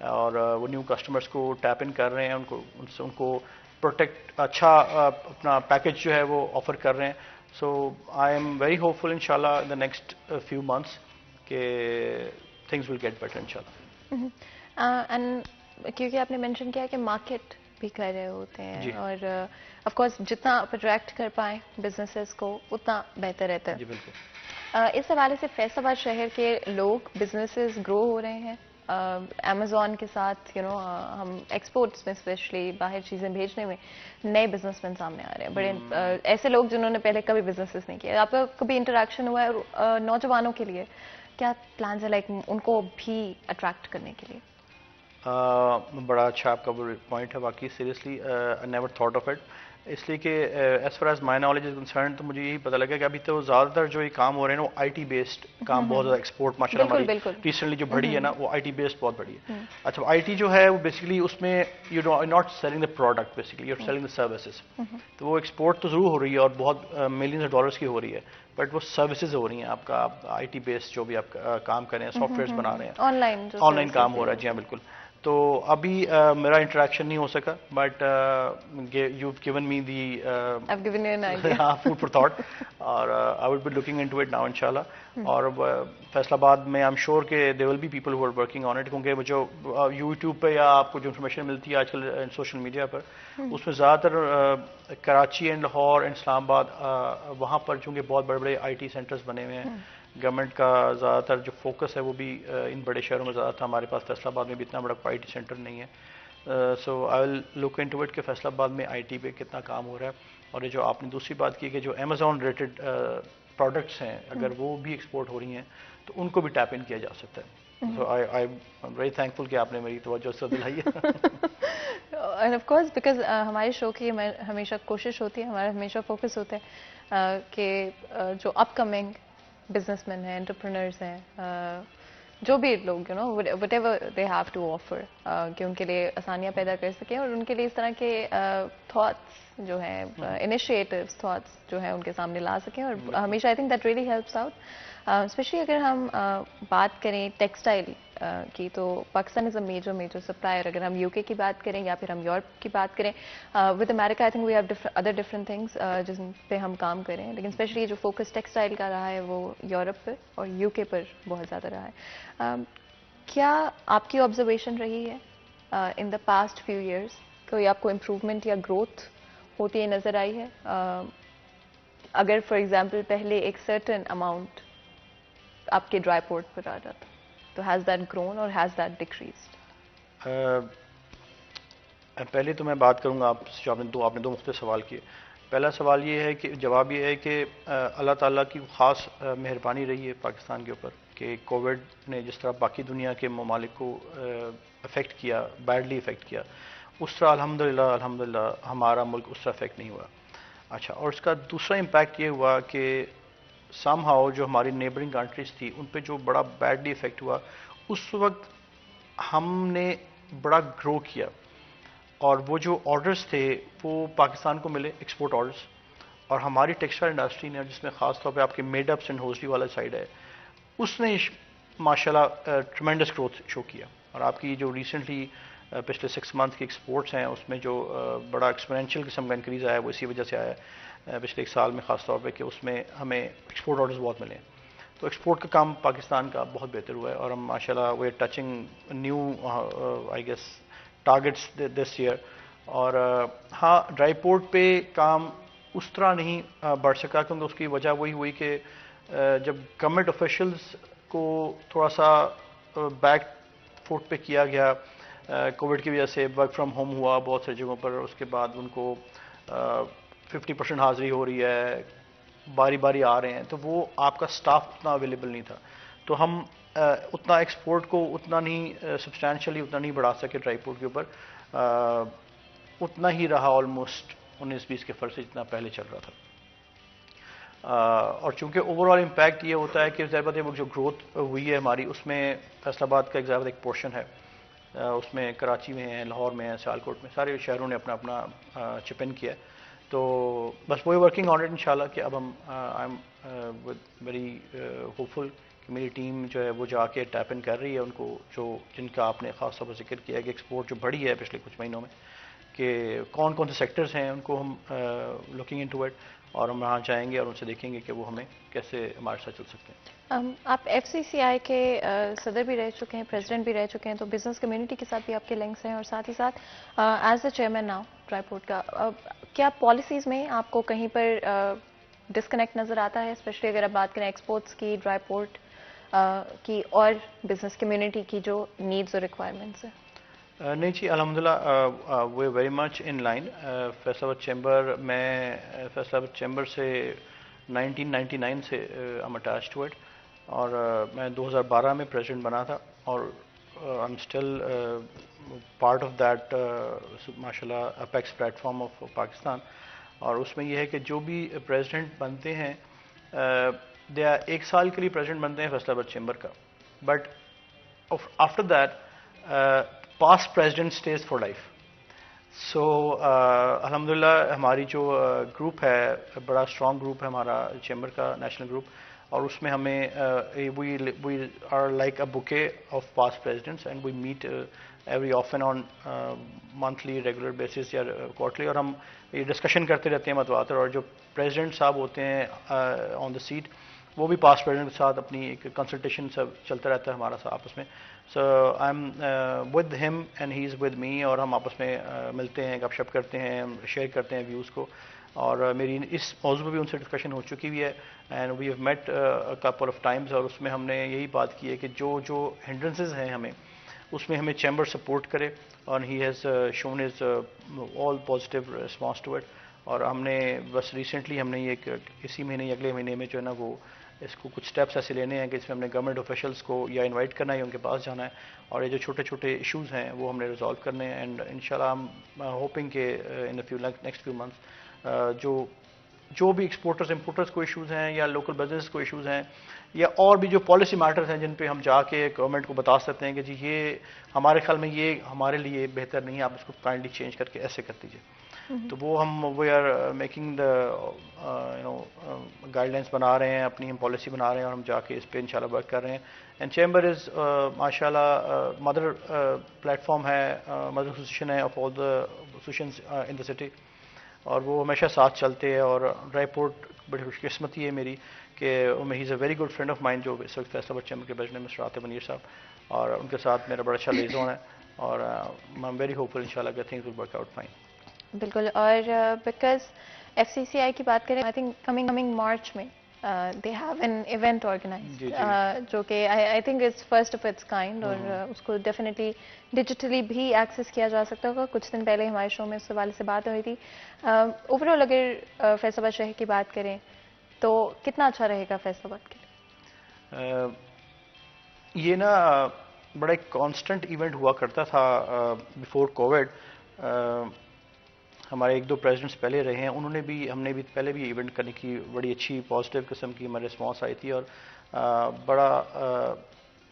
اور وہ نیو کسٹمرس کو ٹیپ ان کر رہے ہیں, ان کو پروٹیکٹ اچھا اپنا پیکج جو ہے وہ آفر کر رہے ہیں. سو I am very hopeful انشاءاللہ ان دا نیکسٹ فیو منتھس کہ تھنگز ول گیٹ بیٹر انشاءاللہ. اینڈ کیونکہ آپ نے مینشن کیا کہ مارکیٹ بھی کر رہے ہوتے ہیں, جی. اور آف کورس جتنا آپ اٹریکٹ کر پائیں بزنسز کو اتنا بہتر رہتا ہے. جی بالکل. اس حوالے سے فیصل آباد شہر کے لوگ بزنسز گرو ہو رہے ہیں امیزون کے ساتھ, ہم ایکسپورٹس میں اسپیشلی باہر چیزیں بھیجنے میں نئے بزنس مین سامنے آ رہے ہیں, بڑے ایسے لوگ جنہوں نے پہلے کبھی بزنسز نہیں کیے. آپ کا کبھی انٹریکشن ہوا ہے نوجوانوں کے لیے, کیا پلانز ہے لائک ان کو بھی اٹریکٹ کرنے کے لیے؟ بڑا اچھا آپ کا پوائنٹ ہے واقعی, seriously I never thought of it. اس لیے کہ as far as my knowledge is concern تو مجھے یہی پتہ لگا کہ ابھی تو زیادہ تر جو یہ کام ہو رہے ہیں وہ آئی ٹی بیسڈ کام, بہت زیادہ ایکسپورٹ ماشاء اللہ ہماری ریسنٹلی جو بڑھی ہے نا وہ آئی ٹی بیسڈ بہت بڑھی ہے. اچھا, آئی ٹی جو ہے وہ بیسکلی اس میں you not selling the product, basically you are selling the services. تو وہ ایکسپورٹ تو ضرور ہو رہی ہے اور بہت ملینز آف ڈالرس کی ہو رہی ہے, بٹ وہ سروسز ہو رہی ہیں. آپ کا آئی ٹی بیسڈ جو بھی آپ کام کر رہے ہیں, سافٹ ویئرس بنا رہے ہیں, آن لائن کام ہو رہا ہے. جی ہاں بالکل. تو ابھی میرا انٹریکشن نہیں ہو سکا, but you given me the food for thought, اور I would be looking into it now انشاءاللہ. اور فیصل آباد میں آئی ایم شیور کہ they will be people who are working on it, کیونکہ جو یوٹیوب پہ یا آپ کو جو انفارمیشن ملتی ہے آج کل سوشل میڈیا پر, اس میں زیادہ تر کراچی اینڈ لاہور اینڈ اسلام آباد, وہاں پر چونکہ بہت بڑے بڑے آئی ٹی سینٹرز بنے ہوئے ہیں. گورنمنٹ کا زیادہ تر جو فوکس ہے وہ بھی ان بڑے شہروں میں زیادہ تھا. ہمارے پاس فیصل آباد میں بھی اتنا بڑا آئی ٹی سینٹر نہیں ہے. So I will look into it کہ فیصل آباد میں آئی ٹی پہ کتنا کام ہو رہا ہے. اور یہ جو آپ نے دوسری بات کی کہ جو امیزون ریلیٹڈ پروڈکٹس ہیں, اگر وہ بھی ایکسپورٹ ہو رہی ہیں تو ان کو بھی ٹیپ ان کیا جا سکتا ہے. So I am very thank فل کہ آپ نے میری توجہ سے دلائی ہے. اینڈ آف کورس بیکاز ہمارے شو کی ہمیشہ کوشش ہوتی ہے, ہمارا ہمیشہ فوکس ہوتا ہے کہ جو اپ کمنگ بزنس مین ہیں, انٹرپرینرز ہیں, جو بھی لوگ whatever they have to offer, کہ ان کے لیے آسانیاں پیدا کر سکیں اور ان کے لیے اس طرح کے تھاٹس جو ہیں, انیشیٹوز تھاٹس جو ہیں ان کے سامنے لا سکیں. اور ہمیشہ I think that really helps out, specially اگر ہم بات کریں ٹیکسٹائل کی, تو Pakistan is a major supplier. اگر ہم یو کے کی بات کریں یا پھر ہم یورپ کی بات کریں, with America I think we have other different things جن پہ ہم کام کریں, لیکن اسپیشلی جو فوکس ٹیکسٹائل کا رہا ہے وہ یورپ پر اور یو کے پر بہت زیادہ رہا ہے. کیا آپ کی آبزرویشن رہی ہے ان دا پاسٹ فیو ایئرس, کوئی آپ کو امپروومنٹ یا گروتھ ہوتی ہے نظر آئی ہے؟ اگر فار ایگزامپل پہلے ایک سرٹن اماؤنٹ آپ کے ڈرائی پورٹ پر آ جاتا, تو ہیز دیٹ گرون اور ہیز دیٹ ڈیکریزڈ؟ پہلے تو میں بات کروں گا آپ سے, آپ نے دو مختلف سوال کیے. پہلا سوال یہ ہے کہ جواب یہ ہے کہ اللہ تعالیٰ کی خاص مہربانی رہی ہے پاکستان کے اوپر کہ کووڈ نے جس طرح باقی دنیا کے ممالک کو افیکٹ کیا, بیڈلی افیکٹ کیا, اس طرح الحمدللہ ہمارا ملک اس طرح افیکٹ نہیں ہوا. اچھا, اور اس کا دوسرا امپیکٹ یہ ہوا کہ سم ہاؤ جو ہماری نیبرنگ کنٹریز تھی ان پہ جو بڑا بیڈلی افیکٹ ہوا, اس وقت ہم نے بڑا گرو کیا, اور وہ جو آرڈرز تھے وہ پاکستان کو ملے, ایکسپورٹ آرڈرز. اور ہماری ٹیکسٹائل انڈسٹری نے, جس میں خاص طور پہ آپ کے میڈ اپس اینڈ ہوزری والا سائڈ ہے, اس نے ماشاءاللہ ٹریمینڈس گروتھ شو کیا. اور آپ کی جو ریسنٹلی پچھلے 6 منتھ کی ایکسپورٹس ہیں اس میں جو بڑا ایکسپونینشیل قسم کا انکریز آیا ہے وہ اسی وجہ سے آیا ہے پچھلے 1 سال میں، خاص طور پہ کہ اس میں ہمیں ایکسپورٹ آرڈرز بہت ملے ہیں. تو ایکسپورٹ کا کام پاکستان کا بہت بہتر ہوا ہے اور ہم ماشاءاللہ we are touching new I guess targets this year. اور ہاں ڈرائی پورٹ پہ کام اس طرح نہیں بڑھ سکا کیونکہ اس کی وجہ وہی ہوئی کہ جب گورنمنٹ آفیشلز کو تھوڑا سا بیک فوٹ پہ کیا گیا کووڈ کی وجہ سے، ورک فرام ہوم ہوا بہت ساری جگہوں پر، اس کے بعد ان کو 50% حاضری ہو رہی ہے، باری باری آ رہے ہیں، تو وہ آپ کا سٹاف اتنا اویلیبل نہیں تھا، تو ہم اتنا ایکسپورٹ کو اتنا نہیں سبسٹینشلی اتنا نہیں بڑھا سکے ڈرائی پورٹ کے اوپر، اتنا ہی رہا آلموسٹ 19-20 کے فرق سے جتنا پہلے چل رہا تھا. اور چونکہ اوور آل امپیکٹ یہ ہوتا ہے کہ ظاہر بات ہے وہ جو گروتھ ہوئی ہے ہماری اس میں فیصل آباد کا ایک پورشن ہے، اس میں کراچی میں ہیں، لاہور میں ہیں، سیالکوٹ میں، سارے شہروں نے اپنا اپنا چپ ان کیا ہے. تو بس وہی ورکنگ آن اٹ انشاءاللہ کہ اب ہم آئی ایم ویری ہوپ فل کہ میری ٹیم جو ہے وہ جا کے ٹیپ ان کر رہی ہے ان کو جو جن کا آپ نے خاص طور پر ذکر کیا کہ ایکسپورٹ جو بڑھی ہے پچھلے کچھ مہینوں میں، کہ کون کون سے سیکٹرز ہیں ان کو ہم لوکنگ انٹو اٹ، اور ہم وہاں جائیں گے اور ان سے دیکھیں گے کہ وہ ہمیں کیسے ہمارے ساتھ چل سکتے ہیں. آپ FCCI کے صدر بھی رہ چکے ہیں، پریزیڈنٹ بھی رہ چکے ہیں، تو بزنس کمیونٹی کے ساتھ بھی آپ کے لنکس ہیں، اور ساتھ ہی ساتھ as a chairman now dry port کا کیا پالیسیز میں آپ کو کہیں پر ڈسکنیکٹ نظر آتا ہے، اسپیشلی اگر آپ بات کریں ایکسپورٹس کی، ڈرائی پورٹ کی اور بزنس کمیونٹی کی جو نیڈز اور ریکوائرمنٹس ہیں؟ نہیں جی الحمدللہ we very much in line. Faisalabad chamber, میں فیصل آباد چیمبر سے 1999 سے ایم اٹیچ ٹو اٹ، اور میں 2012 میں پریزیڈنٹ بنا تھا، اور I am still part of that ماشاء اللہ apex platform of Pakistan. اور اس میں یہ ہے کہ جو بھی پریزیڈنٹ بنتے ہیں دے 1 سال کے لیے پریزیڈنٹ بنتے ہیں فیصل آباد چیمبر کا، but after that past president stays for life. So الحمدللہ ہماری جو گروپ ہے بڑا اسٹرانگ گروپ ہے ہمارا چیمبر کا نیشنل گروپ، اور اس میں ہمیں we are like a bouquet of past presidents and we meet every often on monthly regular basis یا کوارٹرلی، اور ہم یہ ڈسکشن کرتے رہتے ہیں متواتر. اور جو پریزیڈنٹ صاحب ہوتے ہیں آن دا سیٹ وہ بھی پاسٹ پریزیڈنٹ کے ساتھ اپنی ایک کنسلٹیشن سب چلتا رہتا ہے ہمارا آپس میں. سو آئی ایم ود ہم and he is with me, اور ہم آپس میں ملتے ہیں، گپ شپ کرتے ہیں، شیئر کرتے ہیں ویوز کو. اور میری اس موضوع پہ بھی ان سے ڈسکشن ہو چکی ہوئی ہے، and we have met couple of times, اور اس میں ہم نے یہی بات کی ہے کہ جو ہنڈرنسز ہیں ہمیں اس میں ہمیں چیمبر سپورٹ کرے، اور he has shown his all positive response to it. اور ہم نے بس ریسنٹلی ہم نے یہ اسی مہینے اگلے مہینے میں جو ہے نا وہ اس کو کچھ اسٹیپس ایسے لینے ہیں کہ اس میں ہم نے گورنمنٹ آفیشلس کو یا انوائٹ کرنا ہے یا ان کے پاس جانا ہے، اور یہ جو چھوٹے چھوٹے ایشوز ہیں وہ ہم نے ریزالو کرنے ہیں. اینڈ انشاءاللہ ہم ہوپنگ کہ ان نیکسٹ فیو منتھس جو بھی ایکسپورٹرز امپورٹرز کو ایشوز ہیں یا لوکل بزنس کو ایشوز ہیں یا اور بھی جو پالیسی میٹرز ہیں جن پہ ہم جا کے گورنمنٹ کو بتا سکتے ہیں کہ جی یہ ہمارے خیال میں یہ ہمارے لیے بہتر نہیں ہے، آپ اس کو کائنڈلی چینج کر کے ایسے کر دیجیے. تو وہ ہم we are making the guidelines بنا رہے ہیں، اپنی ہم پالیسی بنا رہے ہیں، اور ہم جا کے اس پہ انشاءاللہ ورک کر رہے ہیں. اینڈ چیمبر از ماشاء اللہ مدر پلیٹ فارم ہے، مدر ایسوسیشن ہے of all the associations in the city, اور وہ ہمیشہ ساتھ چلتے ہیں. اور ڈرائی پورٹ بڑی خوش قسمتی ہے میری کہ he is a very good friend of mine جو اس وقت فیصل آباد چیمبر کے پریزیڈنٹ مسٹر عاطف منیر صاحب، اور ان کے ساتھ میرا بڑا اچھا لیزون ہے، اور I am very hopeful انشاءاللہ کہ things will work out fine. بالکل. اور بیکاز FCCI کی بات کریں، آئی تھنک کمنگ مارچ میں they have an event organised جو کہ I think is first of its kind, اور اس کو ڈیفینیٹلی ڈیجیٹلی بھی ایکسیس کیا جا سکتا ہوگا. کچھ دن پہلے ہمارے شو میں اس حوالے سے بات ہوئی تھی. اوور آل اگر فیصل آباد شہر کی بات کریں تو کتنا اچھا رہے گا فیصل آباد کے لیے؟ یہ نا بڑا ایک کانسٹنٹ ایونٹ ہوا کرتا تھا بیفور کووڈ. ہمارے 1-2 پریزیڈنٹس پہلے رہے ہیں، انہوں نے بھی ہم نے بھی پہلے بھی ایونٹ کرنے کی بڑی اچھی پازیٹیو قسم کی ہماری رسپانس آئی تھی. اور بڑا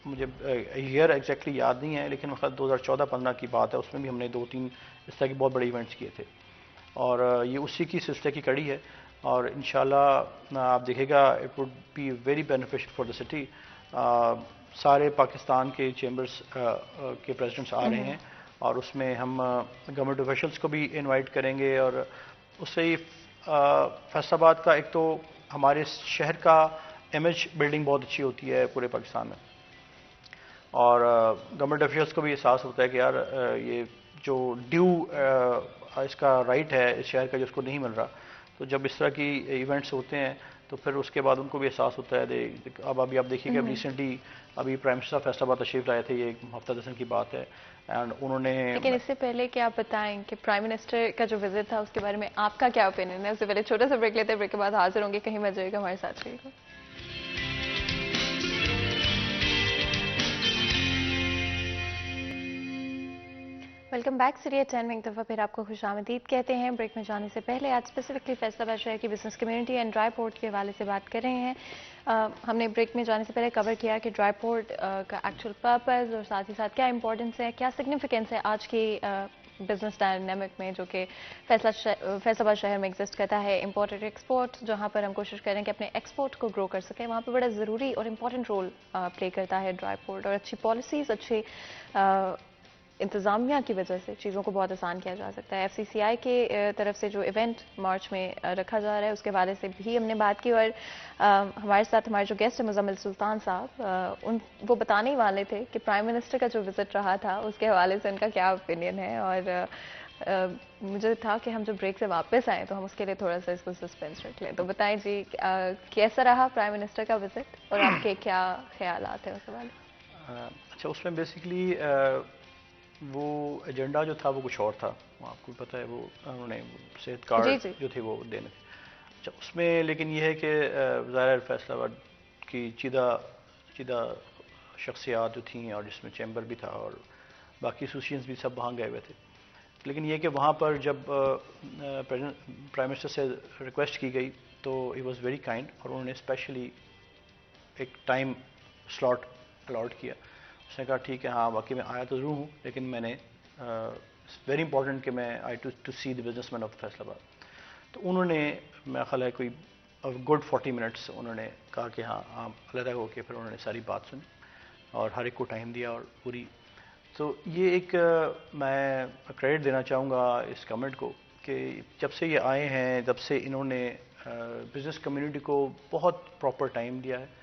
مجھے ایئر ایگزیکٹلی یاد نہیں ہے لیکن وقت 2014-15 کی بات ہے، اس میں بھی ہم نے 2-3 اس طرح کے بہت بڑے ایونٹس کیے تھے، اور یہ اسی کی سلسلے کی کڑی ہے. اور انشاءاللہ آپ دیکھے گا it would be very beneficial for the city. سارے پاکستان کے چیمبرز کے پریزیڈنٹس آ رہے ہیں، اور اس میں ہم گورنمنٹ آفیشلس کو بھی انوائٹ کریں گے. اور اس سے فیصل آباد کا ایک تو ہمارے شہر کا امیج بلڈنگ بہت اچھی ہوتی ہے پورے پاکستان میں, اور گورنمنٹ آفیشلس کو بھی احساس ہوتا ہے کہ یار یہ جو ڈیو اس کا رائٹ ہے اس شہر کا جو اس کو نہیں مل رہا, تو جب اس طرح کی ایونٹس ہوتے ہیں تو پھر اس کے بعد ان کو بھی احساس ہوتا ہے. اب ابھی آپ دیکھیے کہ اب ریسنٹلی ابھی پرائم منسٹر فیصل آباد تشریف لائے تھے, یہ ایک ہفتہ 10 دن کی بات ہے, اینڈ انہوں نے. لیکن اس سے پہلے کہ آپ بتائیں کہ پرائم منسٹر کا جو وزٹ تھا اس کے بارے میں آپ کا کیا اوپینین ہے, اس سے پہلے چھوٹا سا بریک لیتے ہیں, بریک کے بعد حاضر ہوں گے, کہیں مت جائے گا, ہمارے ساتھ رہیے گا. Welcome back. سیریہ 10 میں ایک دفعہ پھر آپ کو خوش آمدید کہتے ہیں. بریک میں جانے سے پہلے آج اسپیسیفکلی فیصل آباد شہر کی business community and dry port کے حوالے سے بات کر رہے ہیں. ہم نے بریک میں جانے سے پہلے کور کیا کہ ڈرائی پورٹ کا ایکچوئل پرپز اور ساتھ ہی ساتھ کیا امپورٹنس ہے, کیا سگنیفیکینس ہے آج کی بزنس ڈائنامک میں جو کہ فیصل آباد شہر میں ایگزسٹ کرتا ہے. امپورٹ ایکسپورٹ, جہاں پر ہم کوشش کریں کہ اپنے ایکسپورٹ کو گرو کر سکیں, وہاں پہ بڑا ضروری اور امپورٹنٹ رول پلے کرتا ہے ڈرائی پورٹ. اور اچھی پالیسیز, اچھی انتظامیہ کی وجہ سے چیزوں کو بہت آسان کیا جا سکتا ہے. ایف سی سی آئی کے طرف سے جو ایونٹ مارچ میں رکھا جا رہا ہے اس کے حوالے سے بھی ہم نے بات کی, اور ہمارے ساتھ ہمارے جو گیسٹ ہیں مزمل سلطان صاحب, وہ بتانے ہی والے تھے کہ پرائم منسٹر کا جو وزٹ رہا تھا اس کے حوالے سے ان کا کیا اوپینین ہے. اور مجھے تھا کہ ہم جب بریک سے واپس آئیں تو ہم اس کے لیے تھوڑا سا اس کو سسپینس رکھ لیں. تو بتائیں جی کیسا رہا پرائم منسٹر کا وزٹ اور آپ کے کیا خیالات ہیں اس حوالے سے؟ اچھا, اس میں بیسکلی وہ ایجنڈا جو تھا وہ کچھ اور تھا, آپ کو پتہ ہے, وہ انہوں نے صحت کارڈ جو تھے وہ دینے تھے. اچھا, اس میں لیکن یہ ہے کہ ظاہر فیصل آباد کی چیدہ شخصیات جو تھیں, اور جس میں چیمبر بھی تھا اور باقی ایسوسیشنز بھی سب وہاں گئے ہوئے تھے. لیکن یہ کہ وہاں پر جب پرائم منسٹر سے ریکویسٹ کی گئی تو ہی واز ویری کائنڈ, اور انہوں نے اسپیشلی ایک ٹائم سلاٹ الاٹ کیا. اس نے کہا ٹھیک ہے, ہاں واقعی میں آیا تو ضرور ہوں, لیکن میں نے ویری امپورٹنٹ کہ میں آئی to see the businessman of Faisalabad. تو انہوں نے میرا خیال ہے کوئی گڈ 40 منٹس انہوں نے کہا کہ ہاں آپ علیحدہ ہو کے, پھر انہوں نے ساری بات سنی اور ہر ایک کو ٹائم دیا اور پوری. تو یہ ایک میں کریڈٹ دینا چاہوں گا اس کمنٹ کو کہ جب سے یہ آئے ہیں تب سے انہوں نے بزنس کمیونٹی کو بہت پراپر ٹائم دیا ہے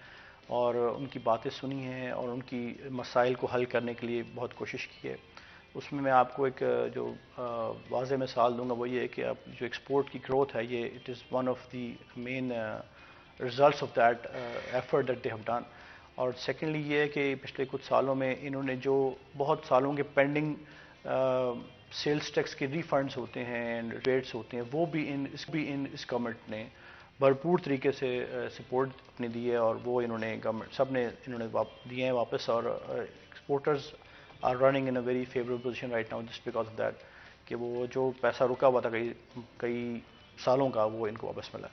اور ان کی باتیں سنی ہیں اور ان کی مسائل کو حل کرنے کے لیے بہت کوشش کی ہے. اس میں آپ کو ایک جو واضح مثال دوں گا وہ یہ ہے کہ اب جو ایکسپورٹ کی گروتھ ہے یہ it is one of the main results of that effort that they have done. اور سیکنڈلی یہ ہے کہ پچھلے کچھ سالوں میں انہوں نے جو بہت سالوں کے پینڈنگ سیلز ٹیکس کے ریفنڈز ہوتے ہیں, ریٹس ہوتے ہیں, وہ بھی اس گورنمنٹ نے بھرپور طریقے سے سپورٹ اپنی دی ہے, اور وہ انہوں نے گورنمنٹ سب نے انہوں نے دیے ہیں واپس. اور exporters are running in a very favourable position right now just because of that کہ وہ جو پیسہ رکا ہوا تھا کئی سالوں کا وہ ان کو واپس ملا.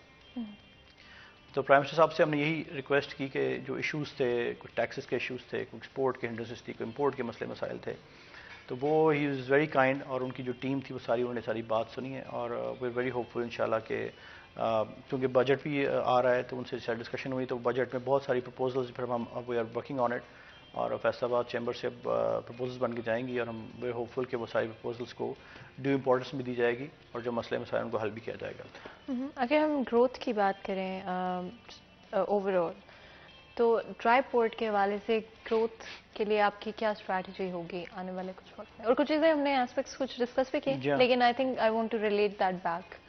تو پرائم منسٹر صاحب سے ہم نے یہی ریکویسٹ کی کہ جو ایشوز تھے, کچھ ٹیکسز کے ایشوز تھے, کچھ ایکسپورٹ کے ہنڈرنسز تھی, کوئی امپورٹ کے مسائل تھے, تو وہ ہی از ویری کائنڈ, اور ان کی جو ٹیم تھی وہ انہوں نے ساری بات سنی ہے. اور وی آر ویری ہوپ فل انشاءاللہ کہ کیونکہ بجٹ بھی آ رہا ہے تو ان سے ڈسکشن ہوئی, تو بجٹ میں بہت ساری پرپوزلز پھر ہم we are working on it, اور فیصل آباد چیمبر سے پرپوزلز بن کے جائیں گی, اور ہم ویری ہوپ فل کہ وہ ساری پرپوزلز کو ڈیو امپورٹنس بھی دی جائے گی اور جو مسائل ان کو حل بھی کیا جائے گا. اگر ہم گروتھ کی بات کریں اوور آل, تو ڈرائی پورٹ کے حوالے سے گروتھ کے لیے آپ کی کیا اسٹریٹجی ہوگی آنے والے کچھ وقت میں؟ اور کچھ چیزیں ہم نے ایسپیکٹس کچھ ڈسکس بھی کی, لیکن I think I want to relate that back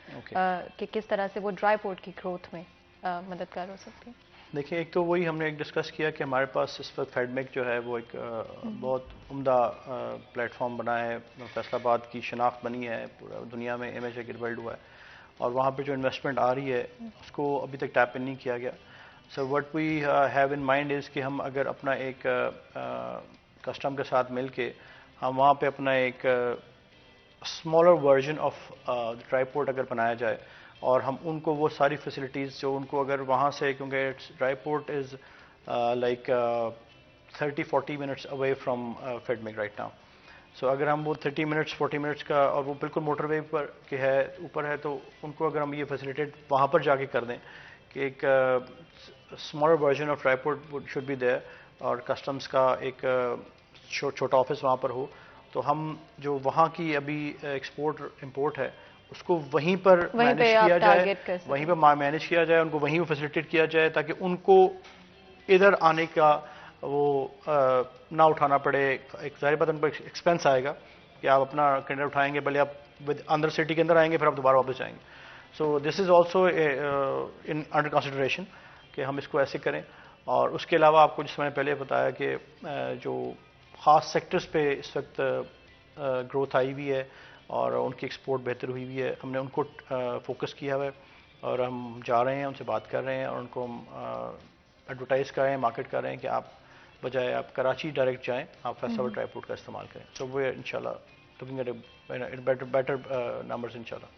کہ کس طرح سے وہ ڈرائی پورٹ کی گروتھ میں مددگار ہو سکتی ہے. دیکھیں, ایک تو وہی ہم نے ایک ڈسکس کیا کہ ہمارے پاس اس وقت فیڈمیک جو ہے وہ ایک بہت عمدہ پلیٹ فارم بنا ہے, فیصل آباد کی شناخت بنی ہے, پورا دنیا میں امیج ہے کہ ڈیولپڈ ہوا ہے, اور وہاں پہ جو انویسٹمنٹ آ رہی ہے اس کو ابھی تک ٹیپ ان نہیں کیا گیا. So what we have in mind is کہ ہم اگر اپنا ایک کسٹم کے ساتھ مل کے ہم وہاں پہ اپنا ایک smaller version of dry port اگر بنایا جائے, اور ہم ان کو وہ ساری فیسلٹیز جو ان کو اگر وہاں سے, کیونکہ dry port is like 30-40 minutes away from FIEDMC right now. So اگر ہم وہ 30 منٹس 40 منٹس کا, اور وہ بالکل موٹر وے پر کے ہے اوپر ہے, تو ان کو اگر ہم یہ فیسلیٹیٹ وہاں پر جا کے کر دیں کہ ایک smaller version of dry port should be there, اور کسٹمز کا ایک چھوٹا آفس وہاں پر ہو, تو ہم جو وہاں کی ابھی ایکسپورٹ امپورٹ ہے اس کو وہیں پر وہیں مینیج پہ آپ کیا جائے، ٹارگیٹ کر سکیں. وہیں پہ مینیج کیا جائے، ان کو وہیں فیسیلیٹیٹ کیا جائے تاکہ ان کو ادھر آنے کا وہ نہ اٹھانا پڑے. ایک ظاہر بات ان پر ایکسپینس آئے گا کہ آپ اپنا کنٹینر اٹھائیں گے، بھلے آپ اندر سٹی کے اندر آئیں گے پھر آپ دوبارہ واپس جائیں گے. سو دس از آلسو انڈر کنسیڈریشن کہ ہم اس کو ایسے کریں. اور اس کے علاوہ آپ کو جس میں نے پہلے بتایا کہ جو خاص سیکٹرز پہ اس وقت گروتھ آئی ہوئی ہے اور ان کی ایکسپورٹ بہتر ہوئی ہوئی ہے، ہم نے ان کو فوکس کیا ہوا ہے اور ہم جا رہے ہیں، ان سے بات کر رہے ہیں اور ان کو ہم ایڈورٹائز کر رہے ہیں، مارکیٹ کر رہے ہیں کہ آپ بجائے آپ کراچی ڈائریکٹ جائیں، آپ فیصل آباد ڈرائی پورٹ کا استعمال کریں. سو وہ ان شاء اللہ looking at better numbers inshallah.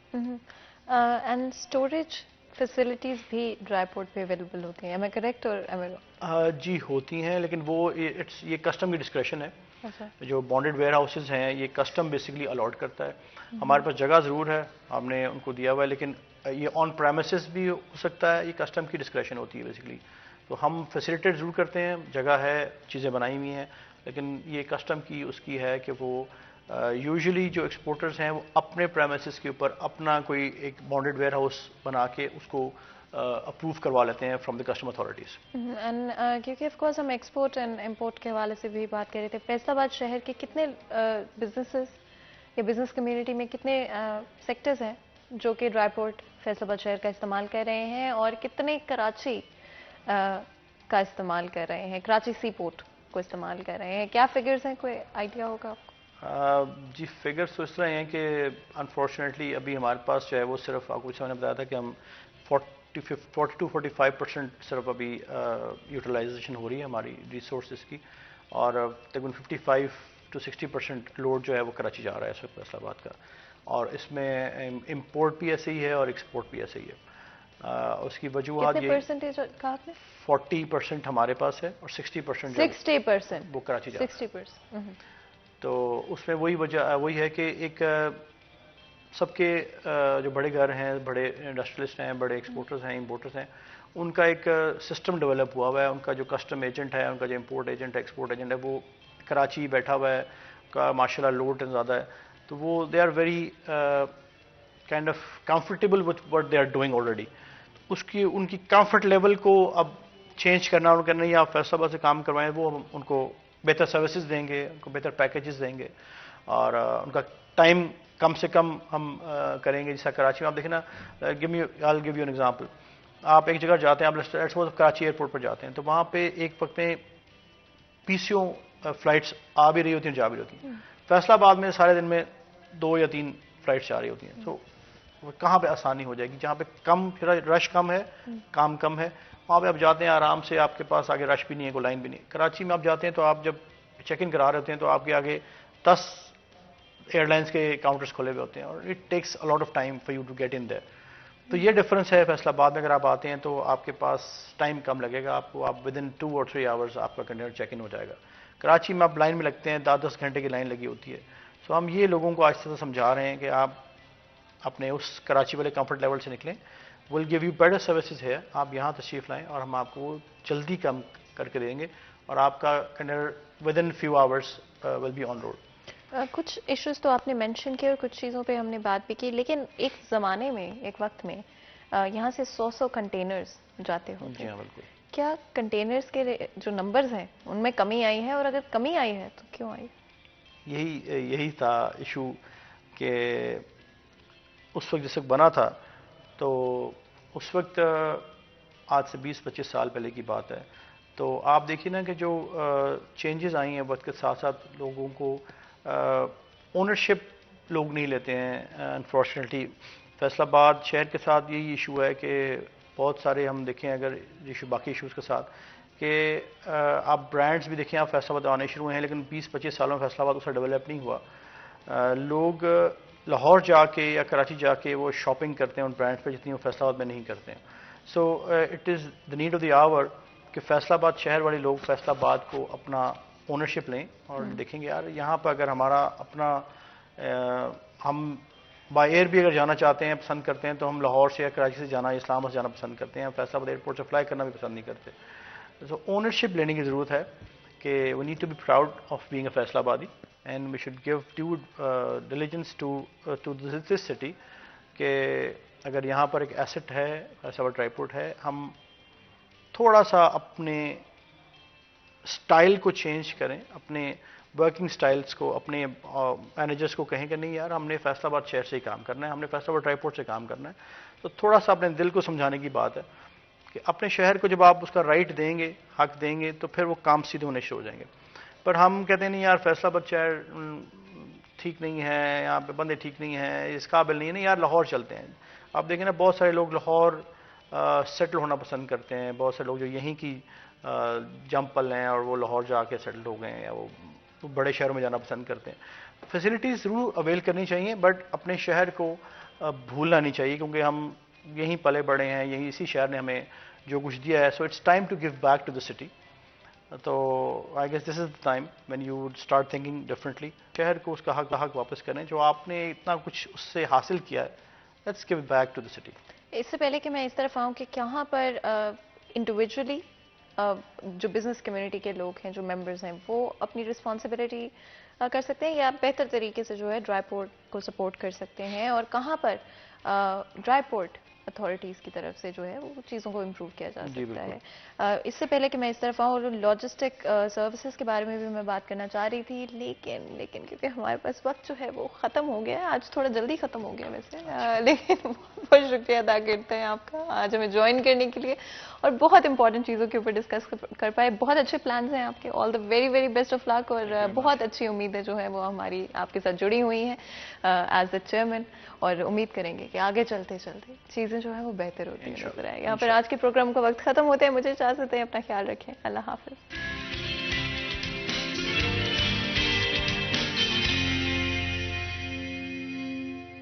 And storage facilities بھی ڈرائی پورٹ پہ اویلیبل ہوتی ہیں، ایم آئی کریکٹ اور ایم آئی؟ جی ہوتی ہیں، لیکن وہ یہ کسٹم کی ڈسکریشن ہے. اچھا. جو بانڈڈ ویئر ہاؤسز ہیں یہ کسٹم بیسکلی الاٹ کرتا ہے. ہمارے پاس جگہ ضرور ہے، ہم نے ان کو دیا ہوا ہے، لیکن یہ آن پریمیسز بھی ہو سکتا ہے، یہ کسٹم کی ڈسکریشن ہوتی ہے بیسکلی. تو ہم فیسیلیٹیٹ ضرور کرتے ہیں، جگہ ہے، چیزیں بنائی ہوئی ہیں، لیکن یہ کسٹم کی اس کی ہے کہ وہ یوزلی جو ایکسپورٹرز ہیں وہ اپنے پریمیسز کے اوپر اپنا کوئی ایک بانڈڈ ویئر ہاؤس بنا کے اس کو اپروو کروا لیتے ہیں from the custom authorities. And کیونکہ آف کورس ہم ایکسپورٹ اینڈ امپورٹ کے حوالے سے بھی بات کر رہے تھے، فیصل آباد شہر کے کتنے بزنسز یا بزنس کمیونٹی میں کتنے سیکٹرز ہیں جو کہ ڈرائی پورٹ فیصل آباد شہر کا استعمال کر رہے ہیں اور کتنے کراچی کا استعمال کر رہے ہیں، کراچی سی پورٹ کو استعمال کر رہے ہیں؟ کیا فگرز ہیں، کوئی آئیڈیا ہوگا آپ کو؟ جی فگرز تو اس طرح ہیں کہ انفارچونیٹلی ابھی ہمارے پاس جو ہے وہ صرف آپ کو جیسے میں نے بتایا تھا کہ ہم 40-45% صرف ابھی یوٹیلائزیشن ہو رہی ہے ہماری ریسورسز کی، اور تقریباً 55-60% لوڈ جو ہے وہ کراچی جا رہا ہے اس وقت فیصل آباد کا. اور اس میں امپورٹ بھی ایسے ہی ہے اور ایکسپورٹ بھی ایسے ہی ہے. اس کی وجوہات کتنے پرسنٹیج کہا آپ نے؟ 40% ہمارے پاس ہے اور 60% 60% وہ کراچی جا رہا ہے. 60%. تو اس میں وہی ہے کہ ایک سب کے جو بڑے گھر ہیں، بڑے انڈسٹریلسٹ ہیں، بڑے ایکسپورٹرز ہیں، امپورٹرز ہیں، ان کا ایک سسٹم ڈیولپ ہوا ہوا ہے. ان کا جو کسٹم ایجنٹ ہے، ان کا جو امپورٹ ایجنٹ ہے، ایکسپورٹ ایجنٹ ہے، وہ کراچی بیٹھا ہوا ہے، کا ماشاء اللہ لوڈ زیادہ ہے. تو وہ they are very kind of comfortable with what they are doing already. ان کی کمفرٹ لیول کو اب چینج کرنا، ان کا نہیں آپ فیصل آباد سے کام کروائیں، وہ ان کو بہتر سروسز دیں گے، ان کو بہتر پیکیجز دیں گے اور ان کا ٹائم کم سے کم ہم کریں گے. جیسا کراچی میں آپ دیکھیں نا، I'll give you an example. آپ ایک جگہ جاتے ہیں، آپ کراچی ایئرپورٹ پر جاتے ہیں، تو وہاں پہ ایک وقت میں 20 فلائٹس آ بھی رہی ہوتی ہیں، جا بھی ہوتی ہیں. فیصل آباد میں سارے دن میں 2 یا 3 فلائٹس جا رہی ہوتی ہیں. تو کہاں پہ آسانی ہو جائے گی؟ جہاں پہ کم رش کم ہے، کام کم ہے، وہاں پہ آپ جاتے ہیں آرام سے، آپ کے پاس آگے رش بھی نہیں ہے، کوئی لائن بھی نہیں. کراچی میں آپ جاتے ہیں تو آپ جب چیک ان کرا رہے ہوتے ہیں تو آپ کے آگے 10 ایئر لائنس کے کاؤنٹرز کھلے ہوئے ہوتے ہیں اور it takes a lot of time for you to get in there. تو یہ ڈفرنس ہے. فیصل آباد میں اگر آپ آتے ہیں تو آپ کے پاس ٹائم کم لگے گا، آپ کو ود ان 2 or 3 hours آپ کا کنٹینر چیک ان ہو جائے گا. کراچی میں آپ لائن میں لگتے ہیں، 10 گھنٹے کی لائن لگی ہوتی ہے. سو ہم یہ لوگوں کو آہستہ سے سمجھا رہے ہیں کہ آپ اپنے اس کراچی والے کمفرٹ لیول سے نکلیں. ول گیو یو بیٹر سروسز ہے، آپ یہاں تشریف لائیں اور ہم آپ کو جلدی کم کر کے دیں گے اور آپ کا container with in few hours will be on road. کچھ ایشوز تو آپ نے مینشن کیے اور کچھ چیزوں پہ ہم نے بات بھی کی، لیکن ایک زمانے میں، ایک وقت میں یہاں سے 100 کنٹینرز جاتے ہوتے. جی ہاں بالکل. کیا کنٹینرز کے جو نمبرز ہیں ان میں کمی آئی ہے، اور اگر کمی آئی ہے تو کیوں آئی؟ یہی تھا ایشو کہ اس وقت جس وقت بنا تھا تو اس وقت آج سے 20-25 سال پہلے کی بات ہے. تو آپ دیکھیے نا کہ جو چینجز آئی ہیں وقت کے ساتھ ساتھ، لوگوں کو اونرشپ لوگ نہیں لیتے ہیں. انفارچونیٹلی فیصل آباد شہر کے ساتھ یہی ایشو ہے کہ بہت سارے ہم دیکھیں اگر ایشو باقی ایشوز کے ساتھ کہ آپ برانڈز بھی دیکھیں، آپ فیصل آباد آنے شروع ہیں لیکن 20-25 سالوں میں فیصل آباد اسے ڈیولپ نہیں ہوا. لوگ لاہور جا کے یا کراچی جا کے وہ شاپنگ کرتے ہیں ان برانڈز پہ جتنی وہ فیصل آباد میں نہیں کرتے ہیں. So it is the need of the hour کہ فیصل آباد شہر والے لوگ فیصل آباد کو اپنا اونرشپ لیں اور دیکھیں گے یار یہاں پہ اگر ہمارا اپنا ہم بائی ایئر بھی اگر جانا چاہتے ہیں، پسند کرتے ہیں، تو ہم لاہور سے یا کراچی سے جانا، اسلام آباد سے جانا پسند کرتے ہیں، فیصل آباد ایئرپورٹ سے فلائی کرنا بھی پسند نہیں کرتے. سو اونرشپ لینے کی ضرورت ہے کہ we need to be proud of being a Faisalabadi. and we should give due diligence to this city کہ اگر یہاں پر ایک ایسٹ ہے فیصل آباد ڈرائی پورٹ ہے, ہم تھوڑا سا اپنے سٹائل کو چینج کریں, اپنے ورکنگ سٹائلز کو, اپنے مینیجرز کو کہیں کہ نہیں یار ہم نے فیصل آباد شہر سے ہی کام کرنا ہے, ہم نے فیصل آباد ڈرائی پورٹ سے کام کرنا ہے. تو تھوڑا سا اپنے دل کو سمجھانے کی بات ہے کہ اپنے شہر کو جب آپ اس کا رائٹ دیں گے, حق دیں گے, تو پھر وہ کام سیدھے ہونے شروع ہو جائیں گے. پر ہم کہتے ہیں نہیں یار فیصل آباد شہر ٹھیک نہیں ہے, یہاں پہ بندے ٹھیک نہیں ہیں, اس قابل نہیں ہے, نہیں یار لاہور چلتے ہیں. آپ دیکھیں نا بہت سارے لوگ لاہور سیٹل ہونا پسند کرتے ہیں, بہت سے لوگ جو یہیں کی جمپ پل ہیں اور وہ لاہور جا کے سیٹل ہو گئے ہیں, یا وہ بڑے شہروں میں جانا پسند کرتے ہیں. فیسلٹیز ضرور اویل کرنی چاہیے, بٹ اپنے شہر کو بھولنا نہیں چاہیے, کیونکہ ہم یہیں پلے بڑے ہیں, یہیں اسی شہر نے ہمیں جو کچھ دیا ہے. So it's time to give back to the city. تو I guess this is the time when you start thinking differently. شہر کو اس کا حق واپس کریں, جو آپ نے اتنا کچھ اس سے حاصل کیا ہے, let's give back to the city. اس سے پہلے کہ میں اس طرف آؤں کہ کہاں پر انڈیویجولی جو بزنس کمیونٹی کے لوگ ہیں, جو ممبرز ہیں, وہ اپنی رسپانسبلٹی کر سکتے ہیں یا بہتر طریقے سے جو ہے ڈرائی پورٹ کو سپورٹ کر سکتے ہیں, اور کہاں پر ڈرائی پورٹ اتھارٹیز کی طرف سے جو ہے وہ چیزوں کو امپروو کیا جا سکتا ہے. اس سے پہلے کہ میں اس طرف آؤں, لاجسٹک سروسز کے بارے میں بھی میں بات کرنا چاہ رہی تھی, لیکن کیونکہ ہمارے پاس وقت جو ہے وہ ختم ہو گیا ہے. آج تھوڑا جلدی ختم ہو گیا ویسے, لیکن بہت شکریہ ادا کرتے ہیں آپ کا آج ہمیں جوائن کرنے کے لیے, اور بہت امپورٹنٹ چیزوں کے اوپر ڈسکس کر پائے. بہت اچھے پلانز ہیں آپ کے, all the very very best of luck, اور بہت اچھی امیدیں جو ہے وہ ہماری آپ کے ساتھ جڑی ہوئی ہیں ایز اے چیئرمین, اور امید کریں گے کہ آگے چلتے چلتے چیزیں جو ہے وہ بہتر ہوتی ہیں نظر آئے. یہاں پر آج کے پروگرام کا وقت ختم ہوتے ہیں, مجھے اجازت ہے, اپنا خیال رکھیں, اللہ حافظ.